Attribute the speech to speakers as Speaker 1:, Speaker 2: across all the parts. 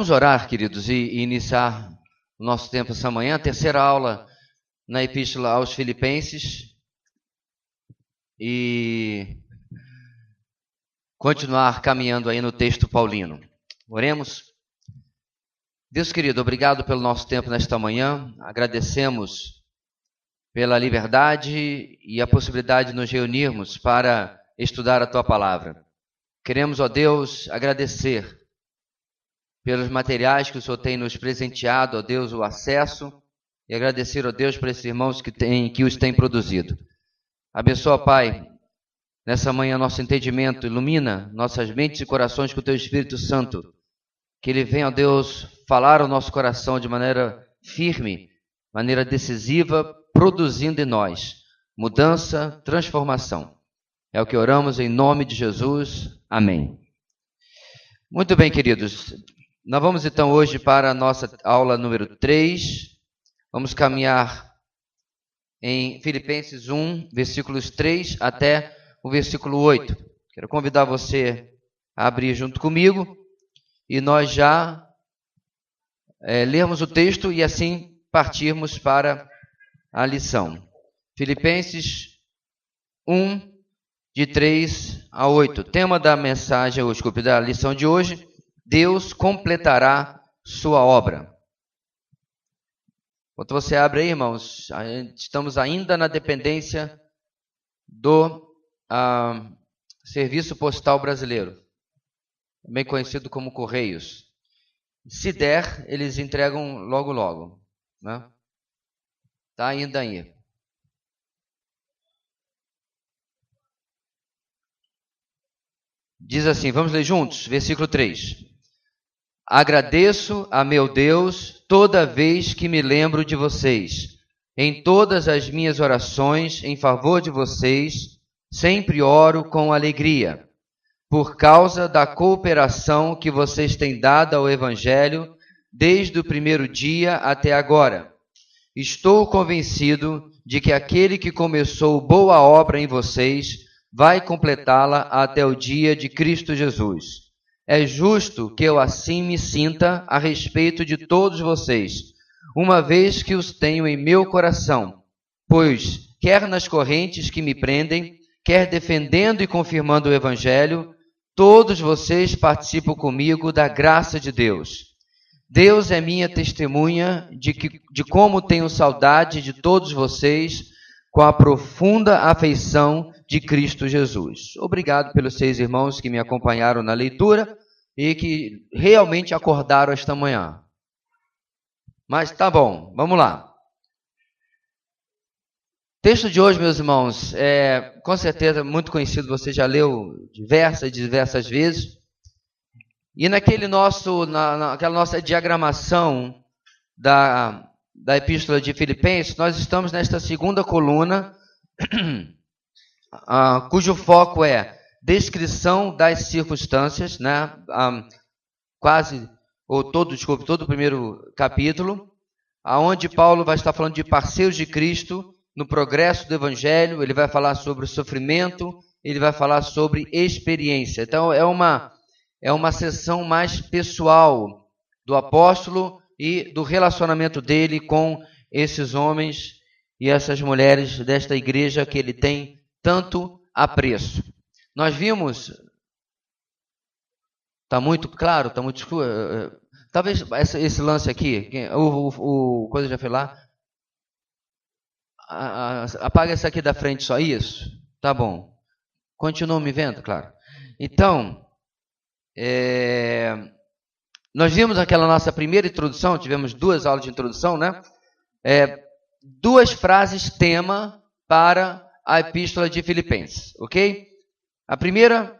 Speaker 1: Vamos orar, queridos, e iniciar o nosso tempo essa manhã, a terceira aula na Epístola aos Filipenses, e continuar caminhando aí no texto paulino. Oremos. Deus querido, obrigado pelo nosso tempo nesta manhã, agradecemos pela liberdade e a possibilidade de nos reunirmos para estudar a Tua Palavra. Queremos, ó Deus, agradecer pelos materiais que o Senhor tem nos presenteado, ó Deus, o acesso, e agradecer, ó Deus, por esses irmãos que os têm produzido. Abençoa, Pai, nessa manhã nosso entendimento, ilumina nossas mentes e corações com o Teu Espírito Santo, que Ele venha, ó Deus, falar ao nosso coração de maneira firme, maneira decisiva, produzindo em nós mudança, transformação. É o que oramos em nome de Jesus. Amém. Muito bem, queridos. Nós vamos então hoje para a nossa aula número 3. Vamos caminhar em Filipenses 1, versículos 3 até o versículo 8. Quero convidar você a abrir junto comigo e nós já lermos o texto e assim partirmos para a lição. Filipenses 1, de 3 a 8. Tema da mensagem, da lição de hoje: Deus completará sua obra. Enquanto você abre aí, irmãos, estamos ainda na dependência do Serviço Postal Brasileiro, também conhecido como Correios. Se der, eles entregam logo logo, né? Tá ainda aí. Diz assim, vamos ler juntos, versículo 3. Agradeço a meu Deus toda vez que me lembro de vocês. Em todas as minhas orações em favor de vocês, sempre oro com alegria, por causa da cooperação que vocês têm dado ao Evangelho desde o primeiro dia até agora. Estou convencido de que aquele que começou boa obra em vocês vai completá-la até o dia de Cristo Jesus. É justo que eu assim me sinta a respeito de todos vocês, uma vez que os tenho em meu coração, pois, quer nas correntes que me prendem, quer defendendo e confirmando o Evangelho, todos vocês participam comigo da graça de Deus. Deus é minha testemunha de como tenho saudade de todos vocês com a profunda afeição de Cristo Jesus. Obrigado pelos 6 irmãos que me acompanharam na leitura e que realmente acordaram esta manhã. Mas tá bom, vamos lá. O texto de hoje, meus irmãos, é com certeza muito conhecido, você já leu diversas vezes. E naquela nossa diagramação da Epístola de Filipenses, nós estamos nesta segunda coluna, cujo foco é descrição das circunstâncias, né? Todo o primeiro capítulo, aonde Paulo vai estar falando de parceiros de Cristo no progresso do Evangelho. Ele vai falar sobre o sofrimento, ele vai falar sobre experiência. Então é uma sessão mais pessoal do apóstolo e do relacionamento dele com esses homens e essas mulheres desta igreja que ele tem tanto apreço. Nós vimos, está muito claro, está muito escuro, talvez esse lance aqui, o coisa já foi lá, apaga essa aqui da frente, só isso, tá bom, continua me vendo, claro. Então, nós vimos aquela nossa primeira introdução, tivemos 2 aulas de introdução, né? 2 frases tema para a Epístola de Filipenses, ok? A primeira,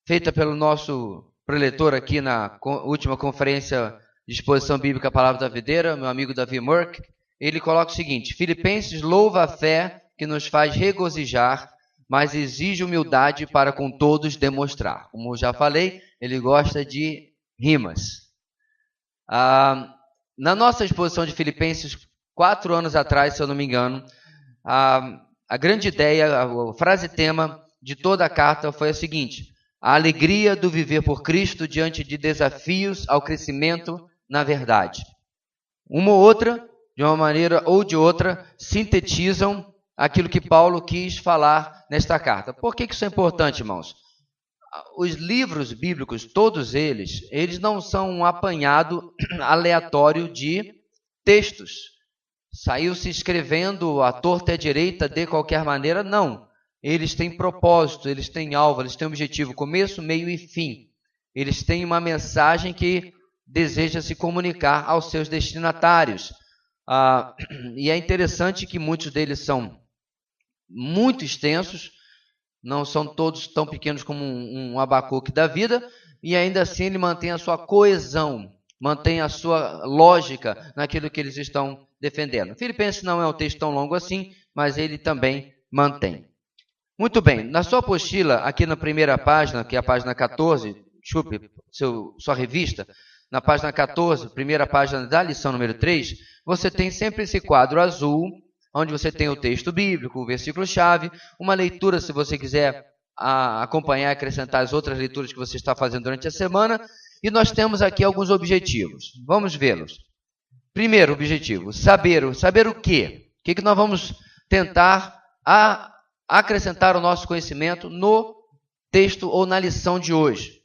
Speaker 1: feita pelo nosso preletor aqui na última conferência de exposição bíblica Palavra da Videira, meu amigo Davi Murk, ele coloca o seguinte: Filipenses louva a fé que nos faz regozijar, mas exige humildade para com todos demonstrar. Como eu já falei, ele gosta de rimas. Na nossa exposição de Filipenses, 4 anos atrás, se eu não me engano, a grande ideia, a frase tema de toda a carta foi a seguinte: a alegria do viver por Cristo diante de desafios ao crescimento na verdade. Uma ou outra, de uma maneira ou de outra, sintetizam aquilo que Paulo quis falar nesta carta. Por que isso é importante, irmãos? Os livros bíblicos, todos eles não são um apanhado aleatório de textos. Saiu se escrevendo à torta e à direita de qualquer maneira, não. Eles têm propósito, eles têm alvo, eles têm objetivo, começo, meio e fim. Eles têm uma mensagem que deseja se comunicar aos seus destinatários. E é interessante que muitos deles são muito extensos, não são todos tão pequenos como um Abacuque da vida, e ainda assim ele mantém a sua coesão, mantém a sua lógica naquilo que eles estão defendendo. Filipenses não é um texto tão longo assim, mas ele também mantém. Muito bem, na sua apostila, aqui na primeira página, que é a página 14, desculpe, sua revista, na página 14, primeira página da lição número 3, você tem sempre esse quadro azul, onde você tem o texto bíblico, o versículo-chave, uma leitura, se você quiser acompanhar e acrescentar as outras leituras que você está fazendo durante a semana, e nós temos aqui alguns objetivos. Vamos vê-los. Primeiro objetivo, saber o quê? O que nós vamos tentar acrescentar ao nosso conhecimento no texto ou na lição de hoje.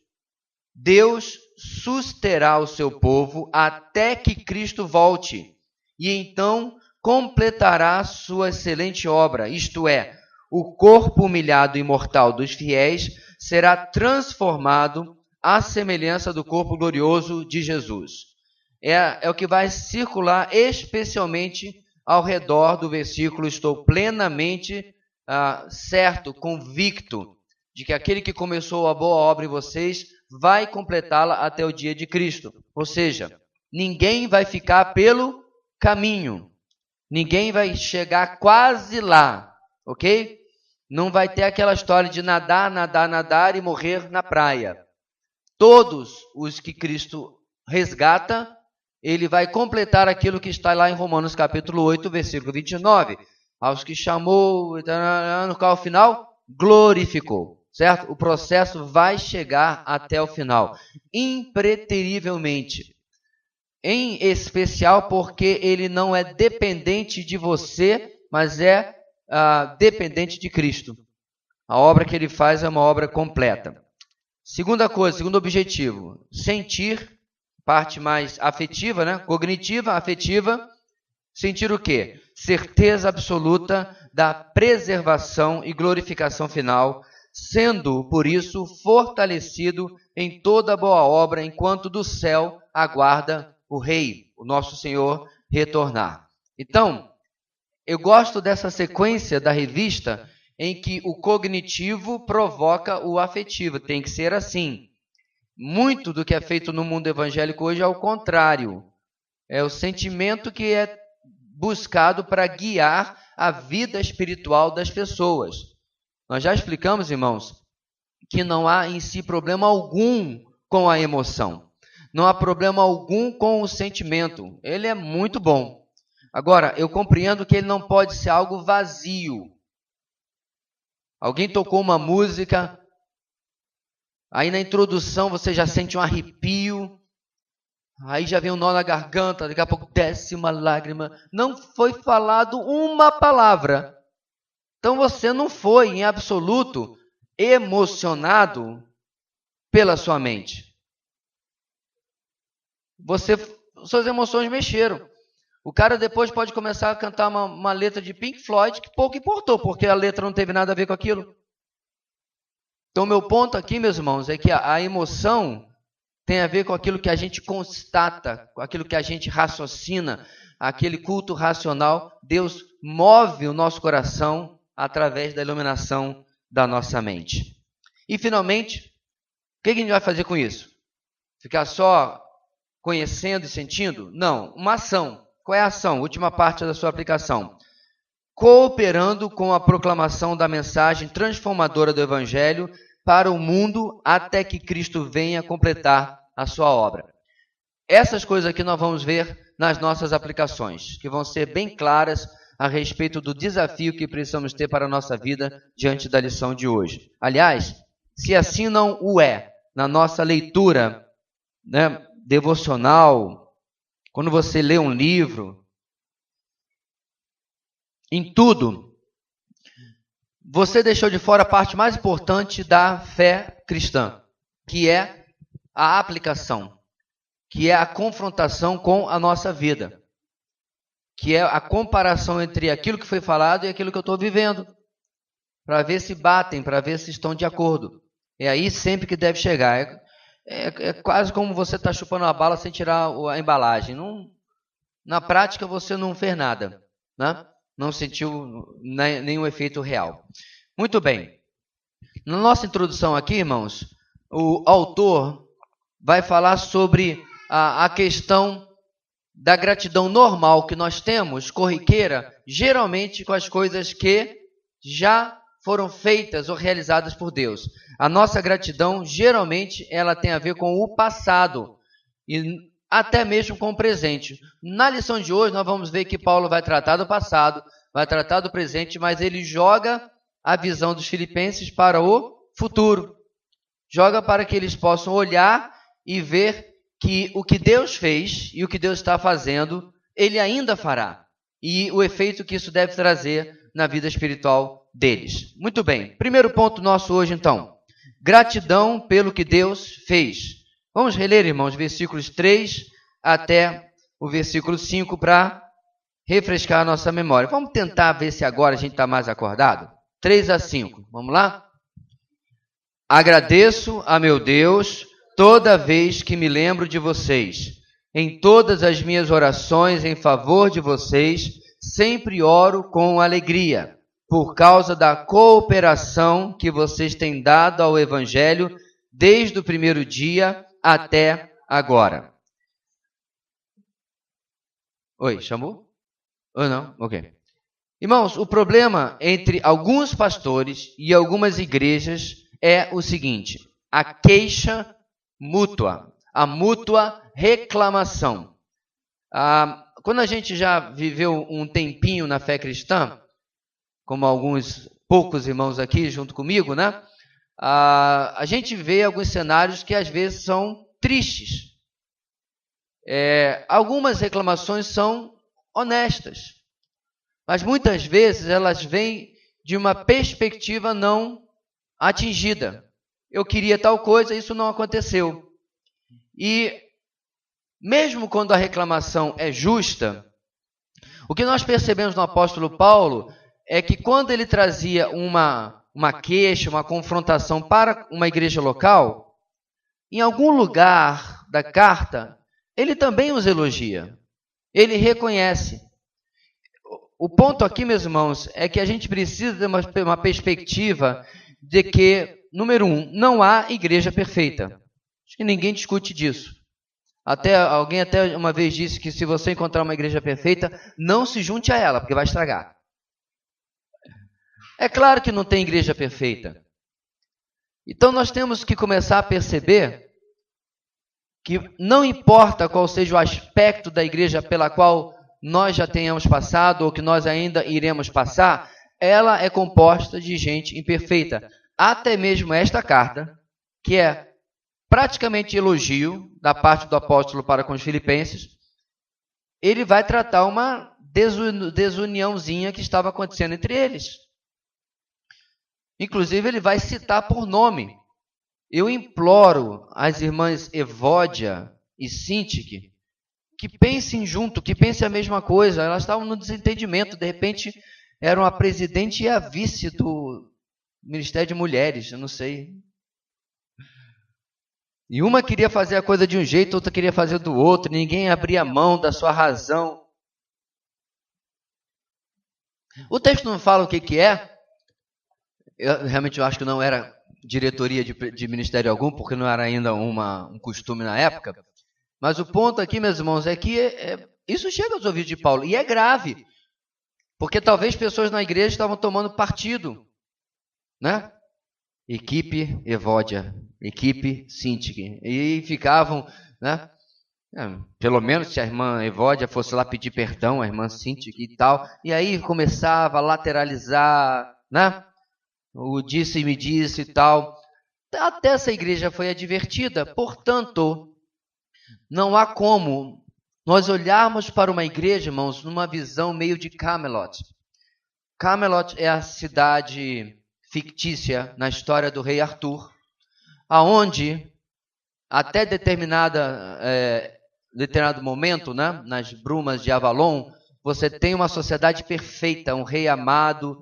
Speaker 1: Deus susterá o seu povo até que Cristo volte, e então completará sua excelente obra, isto é, o corpo humilhado e mortal dos fiéis será transformado à semelhança do corpo glorioso de Jesus. É o que vai circular especialmente ao redor do versículo: estou plenamente certo, convicto, de que aquele que começou a boa obra em vocês vai completá-la até o dia de Cristo. Ou seja, ninguém vai ficar pelo caminho. Ninguém vai chegar quase lá, ok? Não vai ter aquela história de nadar e morrer na praia. Todos os que Cristo resgata, ele vai completar aquilo que está lá em Romanos capítulo 8, versículo 29. Aos que chamou, no qual ao final, glorificou. Certo? O processo vai chegar até o final, impreterivelmente. Em especial porque ele não é dependente de você, mas é dependente de Cristo. A obra que ele faz é uma obra completa. Segunda coisa, segundo objetivo, sentir, parte mais afetiva, né? Cognitiva, afetiva, sentir o quê? Certeza absoluta da preservação e glorificação final, sendo, por isso, fortalecido em toda boa obra, enquanto do céu aguarda o Rei, o nosso Senhor, retornar. Então, eu gosto dessa sequência da revista em que o cognitivo provoca o afetivo. Tem que ser assim. Muito do que é feito no mundo evangélico hoje é o contrário. É o sentimento que é buscado para guiar a vida espiritual das pessoas. Nós já explicamos, irmãos, que não há em si problema algum com a emoção. Não há problema algum com o sentimento. Ele é muito bom. Agora, eu compreendo que ele não pode ser algo vazio. Alguém tocou uma música, aí na introdução você já sente um arrepio, aí já vem um nó na garganta, daqui a pouco desce uma lágrima. Não foi falado uma palavra. Então você não foi, em absoluto, emocionado pela sua mente. Suas emoções mexeram. O cara depois pode começar a cantar uma letra de Pink Floyd que pouco importou, porque a letra não teve nada a ver com aquilo. Então, meu ponto aqui, meus irmãos, é que a emoção tem a ver com aquilo que a gente constata, com aquilo que a gente raciocina, aquele culto racional. Deus move o nosso coração através da iluminação da nossa mente. E, finalmente, o que a gente vai fazer com isso? Ficar só conhecendo e sentindo? Não, uma ação. Qual é a ação? Última parte da sua aplicação. Cooperando com a proclamação da mensagem transformadora do Evangelho para o mundo até que Cristo venha completar a sua obra. Essas coisas aqui nós vamos ver nas nossas aplicações, que vão ser bem claras a respeito do desafio que precisamos ter para a nossa vida diante da lição de hoje. Aliás, se assim não o é, na nossa leitura, devocional, quando você lê um livro, em tudo, você deixou de fora a parte mais importante da fé cristã, que é a aplicação, que é a confrontação com a nossa vida, que é a comparação entre aquilo que foi falado e aquilo que eu estou vivendo, para ver se batem, para ver se estão de acordo. É aí sempre que deve chegar. É quase como você está chupando uma bala sem tirar a embalagem. Na prática, você não fez nada, né? Não sentiu nenhum efeito real. Muito bem. Na nossa introdução aqui, irmãos, o autor vai falar sobre a questão da gratidão normal que nós temos, corriqueira, geralmente com as coisas que já foram feitas ou realizadas por Deus. A nossa gratidão, geralmente, ela tem a ver com o passado e até mesmo com o presente. Na lição de hoje, nós vamos ver que Paulo vai tratar do passado, vai tratar do presente, mas ele joga a visão dos filipenses para o futuro. Joga para que eles possam olhar e ver que o que Deus fez e o que Deus está fazendo, Ele ainda fará. E o efeito que isso deve trazer na vida espiritual deles. Muito bem. Primeiro ponto nosso hoje, então. Gratidão pelo que Deus fez. Vamos reler, irmãos, versículos 3 até o versículo 5 para refrescar a nossa memória. Vamos tentar ver se agora a gente está mais acordado? 3 a 5. Vamos lá? Agradeço a meu Deus toda vez que me lembro de vocês. Em todas as minhas orações em favor de vocês, sempre oro com alegria, por causa da cooperação que vocês têm dado ao Evangelho desde o primeiro dia até agora. Oi, chamou? Ou não? Ok. Irmãos, o problema entre alguns pastores e algumas igrejas é o seguinte: a queixa mútua, a mútua reclamação. Quando a gente já viveu um tempinho na fé cristã, como alguns poucos irmãos aqui junto comigo, né? A gente vê alguns cenários que às vezes são tristes. Algumas reclamações são honestas, mas muitas vezes elas vêm de uma perspectiva não atingida. Eu queria tal coisa, isso não aconteceu. E mesmo quando a reclamação é justa, o que nós percebemos no apóstolo Paulo é que quando ele trazia uma queixa, uma confrontação para uma igreja local, em algum lugar da carta, ele também os elogia. Ele reconhece. O ponto aqui, meus irmãos, é que a gente precisa ter uma perspectiva de que, número 1, não há igreja perfeita. Acho que ninguém discute disso. Alguém até uma vez disse que se você encontrar uma igreja perfeita, não se junte a ela, porque vai estragar. É claro que não tem igreja perfeita. Então nós temos que começar a perceber que não importa qual seja o aspecto da igreja pela qual nós já tenhamos passado ou que nós ainda iremos passar, ela é composta de gente imperfeita. Até mesmo esta carta, que é praticamente elogio da parte do apóstolo para com os filipenses, ele vai tratar uma desuniãozinha que estava acontecendo entre eles. Inclusive, ele vai citar por nome. Eu imploro às irmãs Evódia e Sintique que pensem junto, que pensem a mesma coisa. Elas estavam no desentendimento. De repente, eram a presidente e a vice do Ministério de Mulheres, eu não sei. E uma queria fazer a coisa de um jeito, outra queria fazer do outro. Ninguém abria mão da sua razão. O texto não fala o que é. Eu realmente acho que não era diretoria de ministério algum, porque não era ainda um costume na época. Mas o ponto aqui, meus irmãos, é que isso chega aos ouvidos de Paulo. E é grave, porque talvez pessoas na igreja estavam tomando partido, né? Equipe Evódia, equipe Sintique. E ficavam, né? Pelo menos se a irmã Evódia fosse lá pedir perdão, a irmã Sintique e tal. E aí começava a lateralizar, né? O disse e me disse e tal. Até essa igreja foi advertida. Portanto, não há como nós olharmos para uma igreja, irmãos, numa visão meio de Camelot. Camelot é a cidade fictícia na história do rei Arthur, aonde até determinado momento, né, nas brumas de Avalon, você tem uma sociedade perfeita, um rei amado,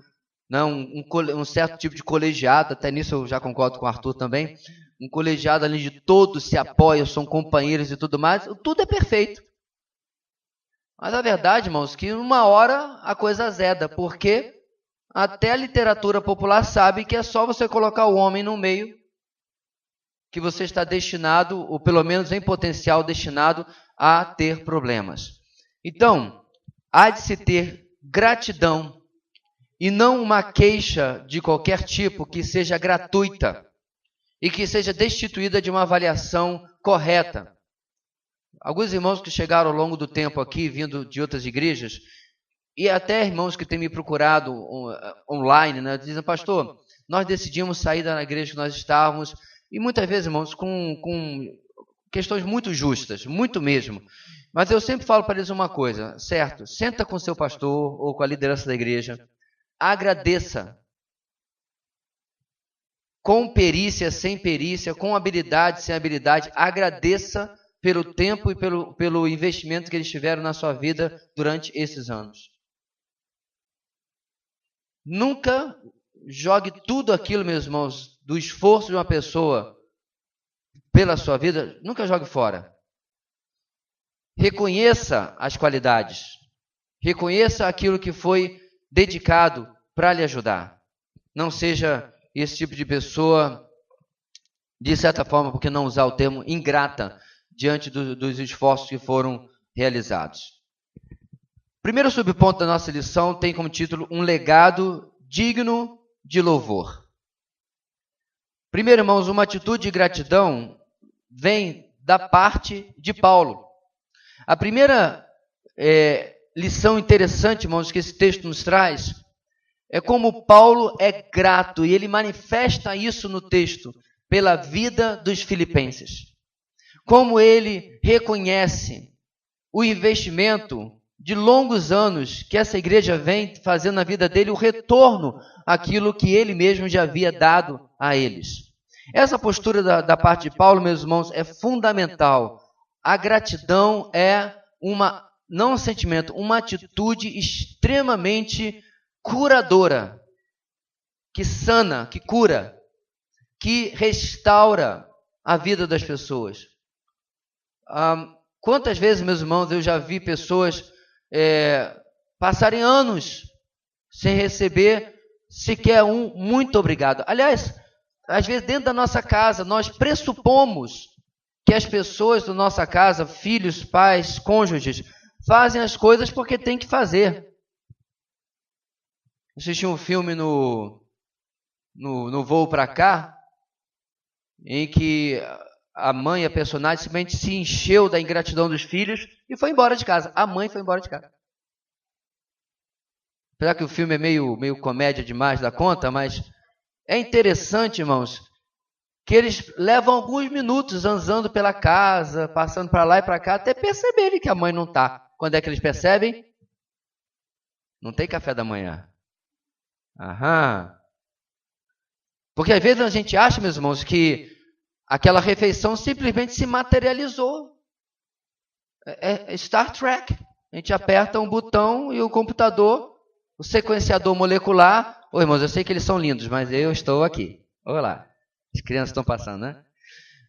Speaker 1: né, um certo tipo de colegiado, até nisso eu já concordo com o Arthur também, um colegiado ali de todos se apoiam, são companheiros e tudo mais, tudo é perfeito. Mas a verdade, irmãos, que uma hora a coisa azeda, porque até a literatura popular sabe que é só você colocar o homem no meio que você está destinado, ou pelo menos em potencial destinado, a ter problemas. Então, há de se ter gratidão e não uma queixa de qualquer tipo que seja gratuita e que seja destituída de uma avaliação correta. Alguns irmãos que chegaram ao longo do tempo aqui, vindo de outras igrejas, e até irmãos que têm me procurado online, né, dizem, pastor, nós decidimos sair da igreja que nós estávamos, e muitas vezes, irmãos, com questões muito justas, muito mesmo. Mas eu sempre falo para eles uma coisa, certo? Senta com seu pastor ou com a liderança da igreja, agradeça. Com perícia, sem perícia, com habilidade, sem habilidade, agradeça pelo tempo e pelo investimento que eles tiveram na sua vida durante esses anos. Nunca jogue tudo aquilo, meus irmãos, do esforço de uma pessoa pela sua vida, nunca jogue fora. Reconheça as qualidades. Reconheça aquilo que foi dedicado para lhe ajudar. Não seja esse tipo de pessoa, de certa forma, por que não usar o termo ingrata, diante dos esforços que foram realizados. Primeiro subponto da nossa lição tem como título um legado digno de louvor. Primeiro, irmãos, uma atitude de gratidão vem da parte de Paulo. A primeira lição interessante, irmãos, que esse texto nos traz é como Paulo é grato, e ele manifesta isso no texto, pela vida dos filipenses. Como ele reconhece o investimento de longos anos que essa igreja vem fazendo na vida dele, o retorno àquilo que ele mesmo já havia dado a eles. Essa postura da parte de Paulo, meus irmãos, é fundamental. A gratidão é não um sentimento, uma atitude extremamente curadora, que sana, que cura, que restaura a vida das pessoas. Quantas vezes, meus irmãos, eu já vi pessoas passarem anos sem receber sequer um muito obrigado. Aliás, às vezes dentro da nossa casa, nós pressupomos que as pessoas da nossa casa, filhos, pais, cônjuges, fazem as coisas porque tem que fazer. Assisti um filme no voo para cá, em que a mãe, a personagem, simplesmente se encheu da ingratidão dos filhos e foi embora de casa. A mãe foi embora de casa. Apesar que o filme é meio comédia demais da conta, mas é interessante, irmãos, que eles levam alguns minutos andando pela casa, passando para lá e para cá, até perceberem que a mãe não está. Quando é que eles percebem? Não tem café da manhã. Aham. Porque às vezes a gente acha, meus irmãos, que aquela refeição simplesmente se materializou. É Star Trek. A gente aperta um botão e o computador, o sequenciador molecular... Ô, irmãos, eu sei que eles são lindos, mas eu estou aqui. Olha lá. As crianças estão passando, né?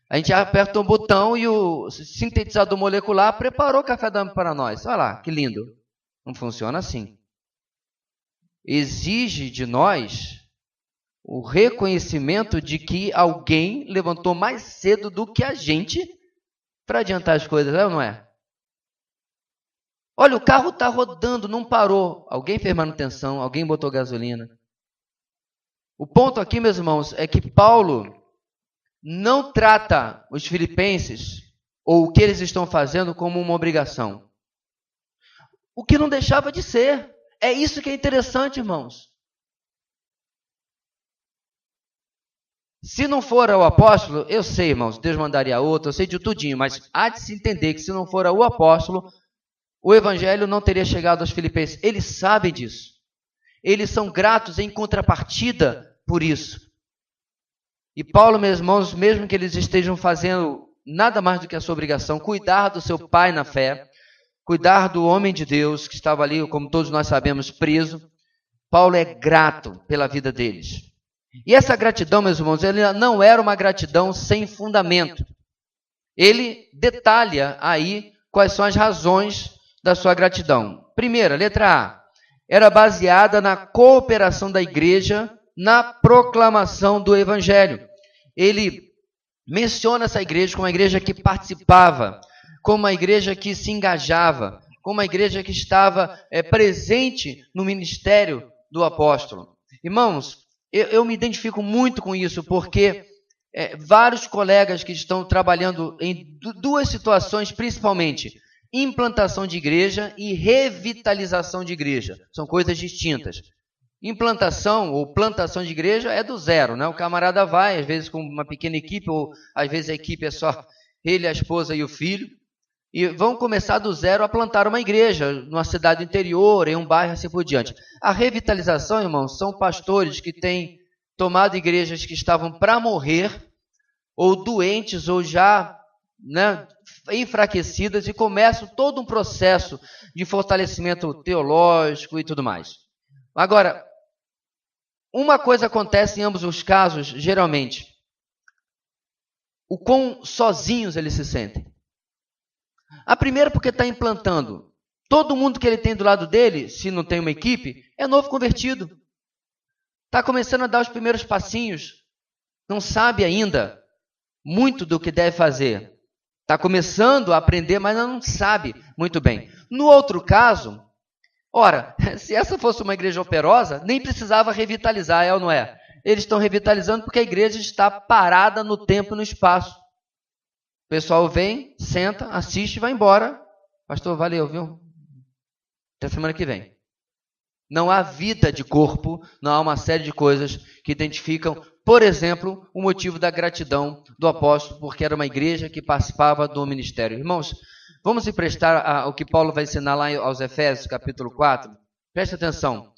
Speaker 1: A gente aperta um botão e o sintetizador molecular preparou o café da manhã para nós. Olha lá, que lindo. Não funciona assim. Exige de nós o reconhecimento de que alguém levantou mais cedo do que a gente para adiantar as coisas, é ou não é? Olha, o carro está rodando, não parou. Alguém fez manutenção, alguém botou gasolina. O ponto aqui, meus irmãos, é que Paulo não trata os filipenses ou o que eles estão fazendo como uma obrigação. O que não deixava de ser. É isso que é interessante, irmãos. Se não for o apóstolo, eu sei, irmãos, Deus mandaria outro, eu sei de tudinho, mas há de se entender que se não for o apóstolo, o evangelho não teria chegado aos filipenses. Eles sabem disso. Eles são gratos em contrapartida por isso. E Paulo, meus irmãos, mesmo que eles estejam fazendo nada mais do que a sua obrigação, cuidar do seu pai na fé, cuidar do homem de Deus que estava ali, como todos nós sabemos, preso, Paulo é grato pela vida deles. E essa gratidão, meus irmãos, ele não era uma gratidão sem fundamento. Ele detalha aí quais são as razões da sua gratidão. Primeira, letra A, era baseada na cooperação da igreja na proclamação do evangelho. Ele menciona essa igreja como uma igreja que participava, como uma igreja que se engajava, como uma igreja que estava presente no ministério do apóstolo. Irmãos, eu me identifico muito com isso, porque vários colegas que estão trabalhando em duas situações, principalmente, implantação de igreja e revitalização de igreja. São coisas distintas. Implantação ou plantação de igreja é do zero, né? O camarada vai, às vezes com uma pequena equipe, ou às vezes a equipe é só ele, a esposa e o filho, e vão começar do zero a plantar uma igreja numa cidade interior, em um bairro, assim por diante. A revitalização, irmãos, são pastores que têm tomado igrejas que estavam para morrer, ou doentes, ou já enfraquecidas, e começam todo um processo de fortalecimento teológico e tudo mais. Agora, uma coisa acontece em ambos os casos, geralmente. O quão sozinhos eles se sentem. A primeira porque está implantando. Todo mundo que ele tem do lado dele, se não tem uma equipe, é novo convertido. Está começando a dar os primeiros passinhos. Não sabe ainda muito do que deve fazer. Está começando a aprender, mas não sabe muito bem. No outro caso, ora, se essa fosse uma igreja operosa, nem precisava revitalizar, é ou não é? Eles estão revitalizando porque a igreja está parada no tempo e no espaço. O pessoal vem, senta, assiste e vai embora. Pastor, valeu, viu? Até semana que vem. Não há vida de corpo, não há uma série de coisas que identificam, por exemplo, o motivo da gratidão do apóstolo, porque era uma igreja que participava do ministério. Irmãos, vamos emprestar ao que Paulo vai ensinar lá aos Efésios, capítulo 4. Preste atenção.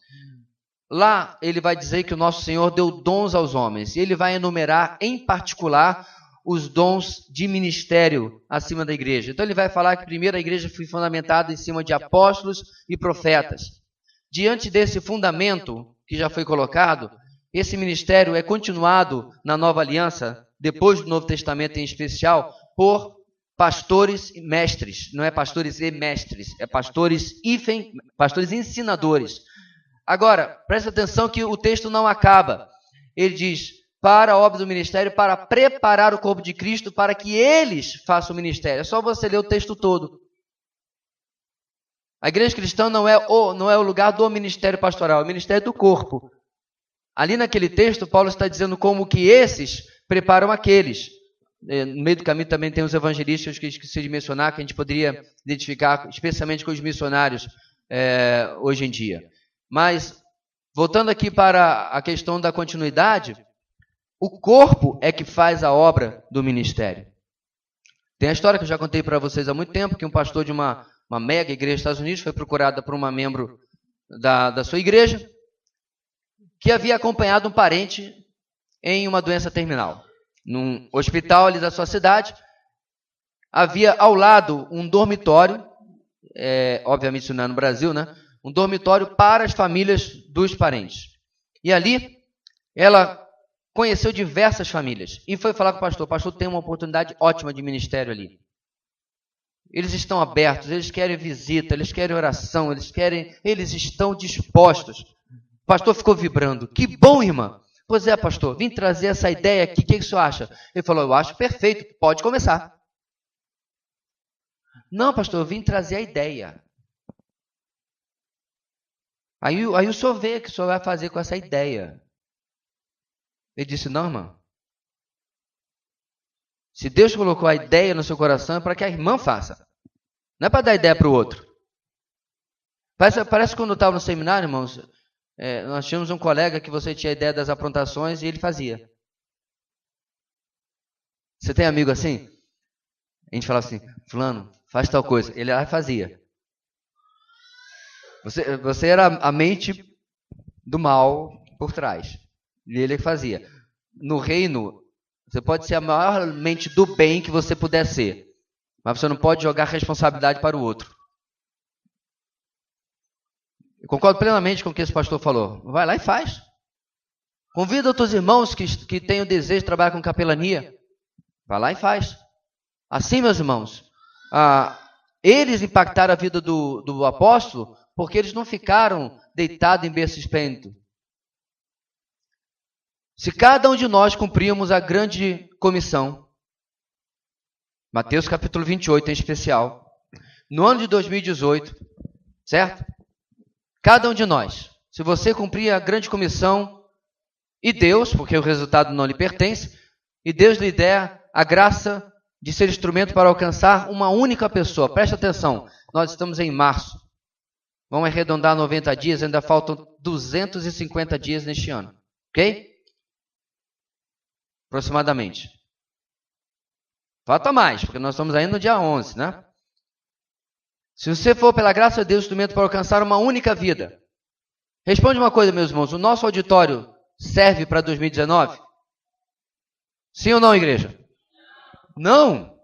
Speaker 1: Lá ele vai dizer que o nosso Senhor deu dons aos homens. E ele vai enumerar, em particular, os dons de ministério acima da igreja. Então ele vai falar que primeiro a igreja foi fundamentada em cima de apóstolos e profetas. Diante desse fundamento que já foi colocado, esse ministério é continuado na nova aliança, depois do Novo Testamento em especial, por pastores e mestres. Não é pastores e mestres, é pastores ensinadores. Agora, preste atenção que o texto não acaba. Ele diz, para a obra do ministério, para preparar o corpo de Cristo, para que eles façam o ministério. É só você ler o texto todo. A igreja cristã não é o lugar do ministério pastoral, é o ministério do corpo. Ali naquele texto, Paulo está dizendo como que esses preparam aqueles. No meio do caminho também tem os evangelistas que eu esqueci de mencionar, que a gente poderia identificar, especialmente com os missionários hoje em dia. Mas, voltando aqui para a questão da continuidade, o corpo é que faz a obra do ministério. Tem a história que eu já contei para vocês há muito tempo, que um pastor de uma mega igreja dos Estados Unidos foi procurado por uma membro da sua igreja, que havia acompanhado um parente em uma doença terminal. Num hospital ali da sua cidade, havia ao lado um dormitório, obviamente isso não é no Brasil, né? Um dormitório para as famílias dos parentes. E ali, ela conheceu diversas famílias e foi falar com o pastor. O pastor tem uma oportunidade ótima de ministério ali. Eles estão abertos, eles querem visita, eles querem oração, eles estão dispostos. O pastor ficou vibrando. Que bom, irmã. Pois é, pastor, vim trazer essa ideia aqui, o que o senhor acha? Ele falou, eu acho perfeito, pode começar. Não, pastor, eu vim trazer a ideia. Aí o senhor vê o que o senhor vai fazer com essa ideia. Ele disse, não, irmã. Se Deus colocou a ideia no seu coração, é para que a irmã faça. Não é para dar ideia para o outro. Parece quando eu estava no seminário, irmãos, nós tínhamos um colega que você tinha a ideia das aprontações e ele fazia. Você tem amigo assim? A gente fala assim, fulano, faz tal coisa. Ele lá fazia. Você era a mente do mal por trás. E ele fazia. No reino, você pode ser a maior mente do bem que você puder ser. Mas você não pode jogar responsabilidade para o outro. Eu concordo plenamente com o que esse pastor falou. Vai lá e faz. Convida outros irmãos que têm o desejo de trabalhar com capelania. Vai lá e faz. Assim, meus irmãos, eles impactaram a vida do apóstolo porque eles não ficaram deitados em berço esplêndido. Se cada um de nós cumpríamos a grande comissão, Mateus capítulo 28 em especial, no ano de 2018, certo? Cada um de nós, se você cumprir a grande comissão, e Deus, porque o resultado não lhe pertence, e Deus lhe der a graça de ser instrumento para alcançar uma única pessoa. Presta atenção, nós estamos em março. Vamos arredondar 90 dias, ainda faltam 250 dias neste ano. Ok? Aproximadamente. Falta mais, porque nós estamos ainda no dia 11, né? Se você for, pela graça de Deus, instrumento para alcançar uma única vida. Responde uma coisa, meus irmãos. O nosso auditório serve para 2019? Sim ou não, igreja? Não.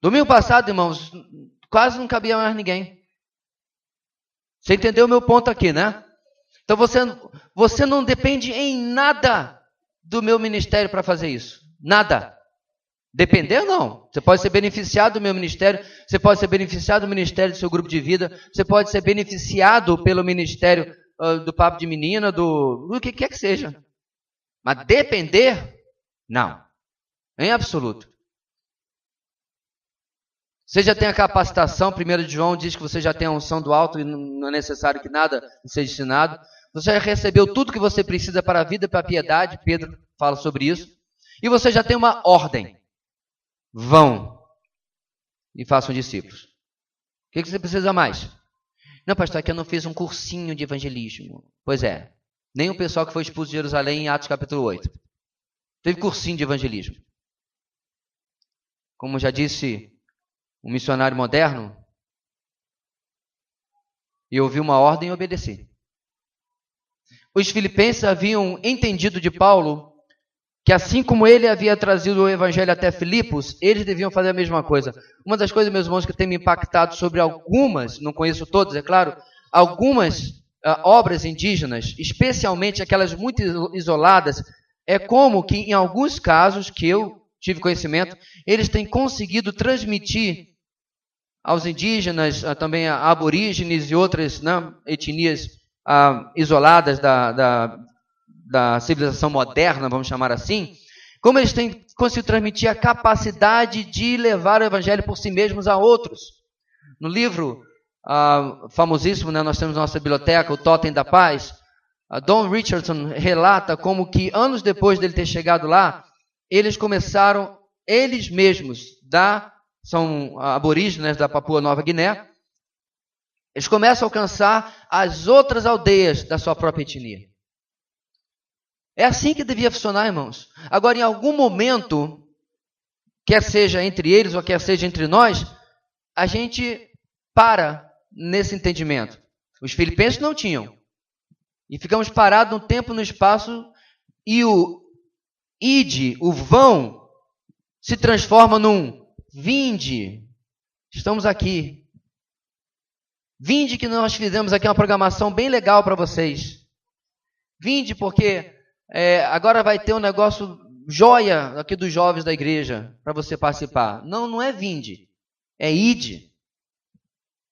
Speaker 1: Domingo passado, irmãos, quase não cabia mais ninguém. Você entendeu o meu ponto aqui, né? Então você não depende em nada do meu ministério para fazer isso. Nada. Depender, não. Você pode ser beneficiado do meu ministério, você pode ser beneficiado do ministério do seu grupo de vida, você pode ser beneficiado pelo ministério do papo de menina, do que quer que seja. Mas depender, não. Em absoluto. Você já tem a capacitação, 1 João diz que você já tem a unção do alto e não é necessário que nada seja ensinado. Você já recebeu tudo que você precisa para a vida e para a piedade, Pedro fala sobre isso. E você já tem uma ordem. Vão e façam discípulos. O que você precisa mais? Não, pastor, é que eu não fiz um cursinho de evangelismo. Pois é, nem o pessoal que foi expulso de Jerusalém em Atos capítulo 8. Teve cursinho de evangelismo. Como já disse um missionário moderno, eu ouvi uma ordem e obedeci. Os filipenses haviam entendido de Paulo que assim como ele havia trazido o evangelho até Filipos, eles deviam fazer a mesma coisa. Uma das coisas, meus irmãos, que tem me impactado sobre algumas, não conheço todas, é claro, algumas obras indígenas, especialmente aquelas muito isoladas, é como que em alguns casos que eu tive conhecimento, eles têm conseguido transmitir aos indígenas, também a aborígenes e outras etnias isoladas da civilização moderna, vamos chamar assim, como eles têm conseguido transmitir a capacidade de levar o evangelho por si mesmos a outros. No livro famosíssimo, nós temos na nossa biblioteca, O Totem da Paz, Don Richardson relata como que anos depois dele ter chegado lá, eles começaram, eles mesmos, são aborígenes da Papua Nova Guiné, eles começam a alcançar as outras aldeias da sua própria etnia. É assim que devia funcionar, irmãos. Agora, em algum momento, quer seja entre eles ou quer seja entre nós, a gente para nesse entendimento. Os filipenses não tinham. E ficamos parados no tempo e no espaço, e o ide, o vão, se transforma num vinde. Estamos aqui. Vinde, que nós fizemos aqui uma programação bem legal para vocês. Vinde porque agora vai ter um negócio joia aqui dos jovens da igreja para você participar. Não, não é vinde. É ide.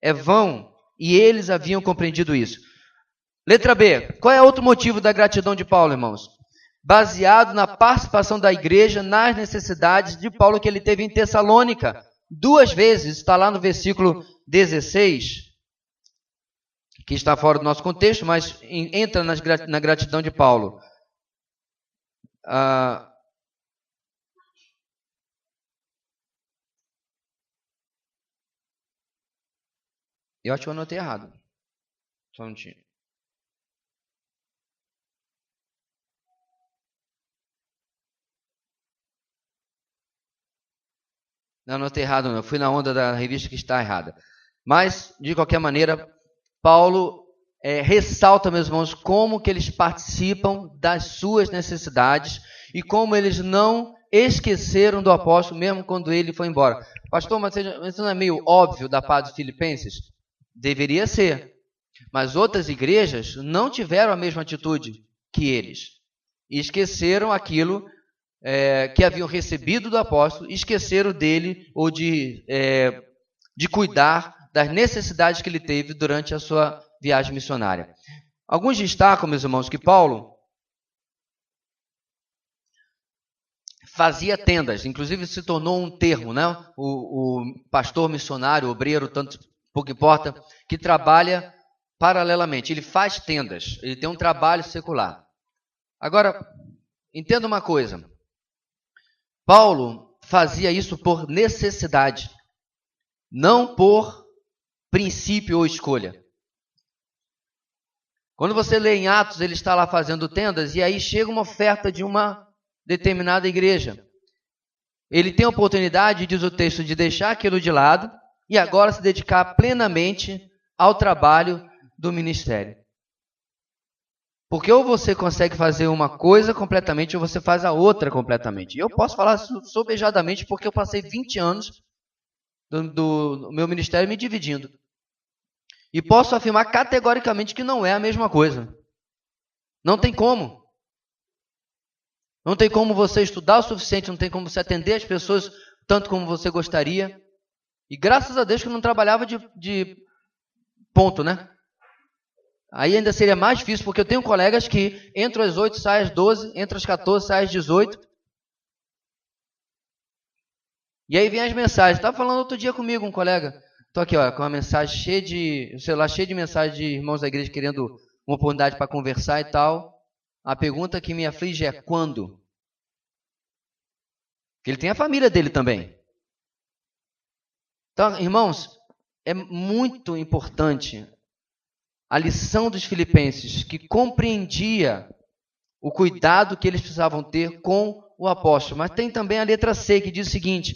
Speaker 1: É vão. E eles haviam compreendido isso. Letra B. Qual é outro motivo da gratidão de Paulo, irmãos? Baseado na participação da igreja nas necessidades de Paulo que ele teve em Tessalônica. 2 vezes, está lá no versículo 16, que está fora do nosso contexto, mas entra na gratidão de Paulo. Eu acho que eu anotei errado. Só um minutinho. Não anotei errado, não. Eu fui na onda da revista que está errada. Mas, de qualquer maneira, Paulo ressalta, meus irmãos, como que eles participam das suas necessidades e como eles não esqueceram do apóstolo mesmo quando ele foi embora. Pastor, mas isso não é meio óbvio da parte dos filipenses? Deveria ser. Mas outras igrejas não tiveram a mesma atitude que eles. E esqueceram aquilo que haviam recebido do apóstolo, esqueceram dele ou de cuidar das necessidades que ele teve durante a sua viagem missionária. Alguns destacam, meus irmãos, que Paulo fazia tendas, inclusive se tornou um termo, né? O pastor missionário, obreiro, tanto pouco importa, que trabalha paralelamente. Ele faz tendas, ele tem um trabalho secular. Agora, entenda uma coisa. Paulo fazia isso por necessidade, não por princípio ou escolha. Quando você lê em Atos, ele está lá fazendo tendas e aí chega uma oferta de uma determinada igreja. Ele tem a oportunidade, diz o texto, de deixar aquilo de lado e agora se dedicar plenamente ao trabalho do ministério. Porque ou você consegue fazer uma coisa completamente ou você faz a outra completamente. E eu posso falar sobejadamente porque eu passei 20 anos do meu ministério me dividindo. E posso afirmar categoricamente que não é a mesma coisa. Não tem como. Não tem como você estudar o suficiente, não tem como você atender as pessoas tanto como você gostaria. E graças a Deus que eu não trabalhava de ponto, né? Aí ainda seria mais difícil, porque eu tenho colegas que entram às 8, saem às 12, entram às 14, saem às 18. E aí vem as mensagens. Estava falando outro dia comigo um colega. Estou aqui, ó, com uma mensagem cheia de... celular cheio de mensagens de irmãos da igreja querendo uma oportunidade para conversar e tal. A pergunta que me aflige é quando? Porque ele tem a família dele também. Então, irmãos, é muito importante a lição dos filipenses, que compreendia o cuidado que eles precisavam ter com o apóstolo. Mas tem também a letra C, que diz o seguinte,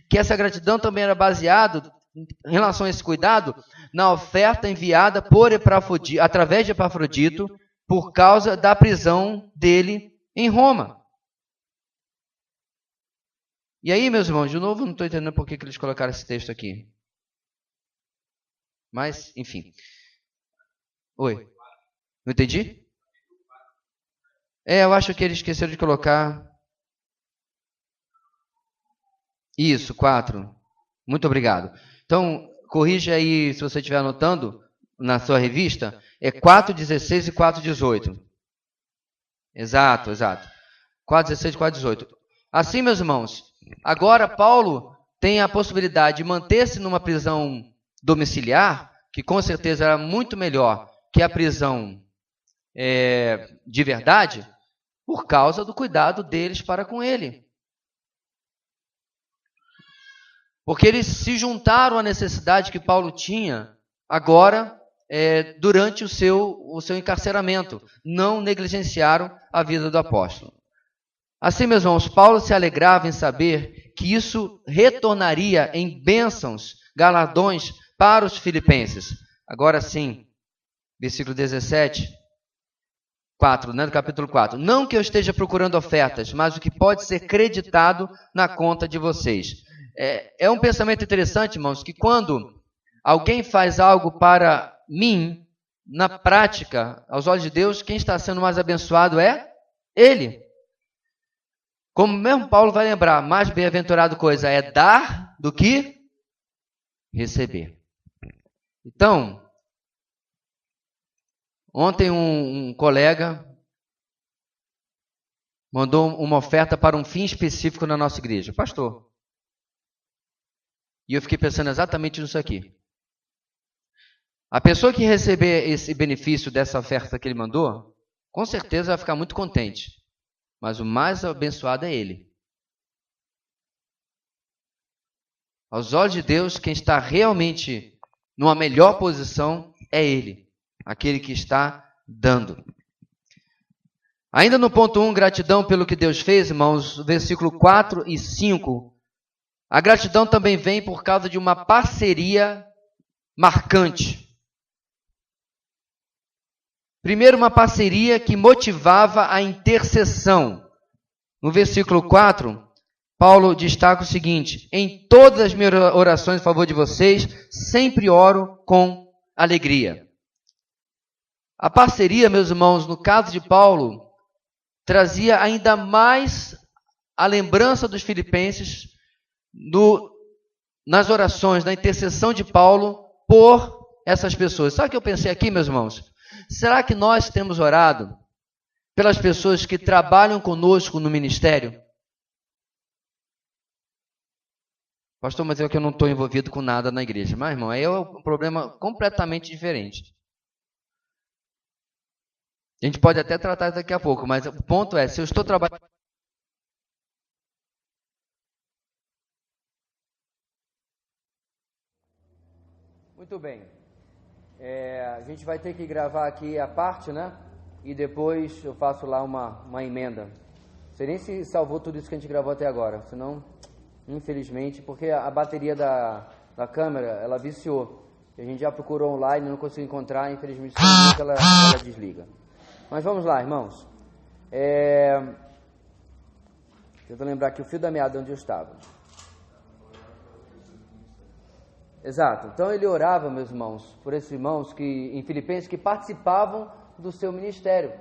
Speaker 1: que essa gratidão também era baseada, em relação a esse cuidado, na oferta enviada através de Epafrodito, por causa da prisão dele em Roma. E aí, meus irmãos, de novo, não estou entendendo por que eles colocaram esse texto aqui. Mas, enfim. Oi? Não entendi? Eu acho que eles esqueceram de colocar... Isso, 4. Muito obrigado. Então, corrija aí, se você estiver anotando, na sua revista, é 4:16 e 4:18. Exato. 4:16 e 4:18. Assim, meus irmãos, agora Paulo tem a possibilidade de manter-se numa prisão domiciliar, que com certeza era muito melhor que a prisão de verdade, por causa do cuidado deles para com ele. Porque eles se juntaram à necessidade que Paulo tinha agora, durante o seu encarceramento. Não negligenciaram a vida do apóstolo. Assim, meus irmãos, Paulo se alegrava em saber que isso retornaria em bênçãos, galardões para os filipenses. Agora sim, versículo 17, 4, né, do capítulo 4. Não que eu esteja procurando ofertas, mas o que pode ser creditado na conta de vocês. É um pensamento interessante, irmãos, que quando alguém faz algo para mim, na prática, aos olhos de Deus, quem está sendo mais abençoado é ele. Como mesmo Paulo vai lembrar, mais bem-aventurado coisa é dar do que receber. Então, ontem um colega mandou uma oferta para um fim específico na nossa igreja. Pastor. E eu fiquei pensando exatamente nisso aqui. A pessoa que receber esse benefício dessa oferta que ele mandou, com certeza vai ficar muito contente. Mas o mais abençoado é ele. Aos olhos de Deus, quem está realmente numa melhor posição é ele. Aquele que está dando. Ainda no ponto 1, gratidão pelo que Deus fez, irmãos, versículo 4 e 5. A gratidão também vem por causa de uma parceria marcante. Primeiro, uma parceria que motivava a intercessão. No versículo 4, Paulo destaca o seguinte: em todas as minhas orações em favor de vocês, sempre oro com alegria. A parceria, meus irmãos, no caso de Paulo, trazia ainda mais a lembrança dos filipenses nas orações, na intercessão de Paulo por essas pessoas. Sabe o que eu pensei aqui, meus irmãos? Será que nós temos orado pelas pessoas que trabalham conosco no ministério? Pastor, mas é que eu não estou envolvido com nada na igreja. Mas, irmão, aí é um problema completamente diferente. A gente pode até tratar daqui a pouco, mas o ponto é, se eu estou trabalhando... Muito bem. A gente vai ter que gravar aqui a parte, né? E depois eu faço lá uma emenda. Não sei nem se salvou tudo isso que a gente gravou até agora. Senão, infelizmente, porque a bateria da câmera, ela viciou. A gente já procurou online, não conseguiu encontrar. Infelizmente, ela desliga. Mas vamos lá, irmãos. Tento lembrar aqui o fio da meada onde eu estava. Exato. Então ele orava, meus irmãos, por esses irmãos em Filipenses que participavam do seu ministério,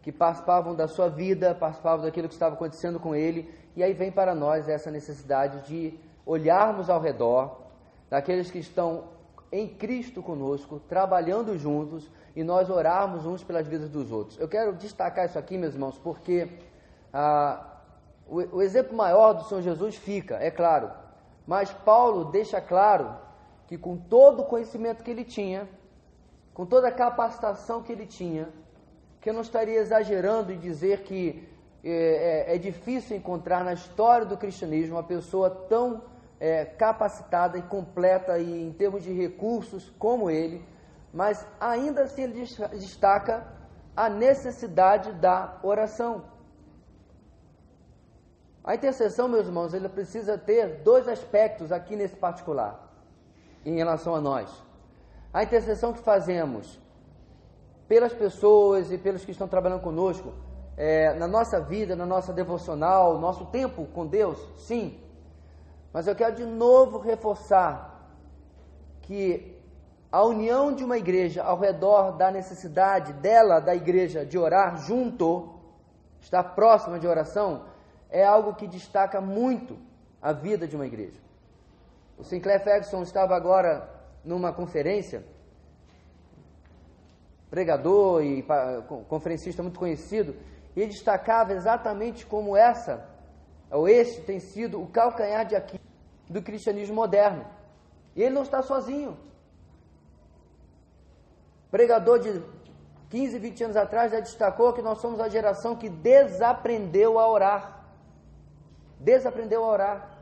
Speaker 1: que participavam da sua vida, participavam daquilo que estava acontecendo com ele. E aí vem para nós essa necessidade de olharmos ao redor, daqueles que estão em Cristo conosco, trabalhando juntos, e nós orarmos uns pelas vidas dos outros. Eu quero destacar isso aqui, meus irmãos, porque o exemplo maior do Senhor Jesus fica, é claro, mas Paulo deixa claro que com todo o conhecimento que ele tinha, com toda a capacitação que ele tinha, que eu não estaria exagerando em dizer que é difícil encontrar na história do cristianismo uma pessoa tão capacitada e completa e em termos de recursos como ele, mas ainda assim ele destaca a necessidade da oração. A intercessão, meus irmãos, ela precisa ter dois aspectos aqui nesse particular, em relação a nós. A intercessão que fazemos pelas pessoas e pelos que estão trabalhando conosco, na nossa vida, na nossa devocional, nosso tempo com Deus, sim. Mas eu quero de novo reforçar que a união de uma igreja ao redor da necessidade dela, da igreja, de orar junto, estar próxima de oração, é algo que destaca muito a vida de uma igreja. O Sinclair Ferguson estava agora numa conferência, pregador e conferencista muito conhecido, e ele destacava exatamente como este tem sido o calcanhar de Aquiles do cristianismo moderno. E ele não está sozinho. Pregador de 15, 20 anos atrás já destacou que nós somos a geração que desaprendeu a orar. Desaprendeu a orar.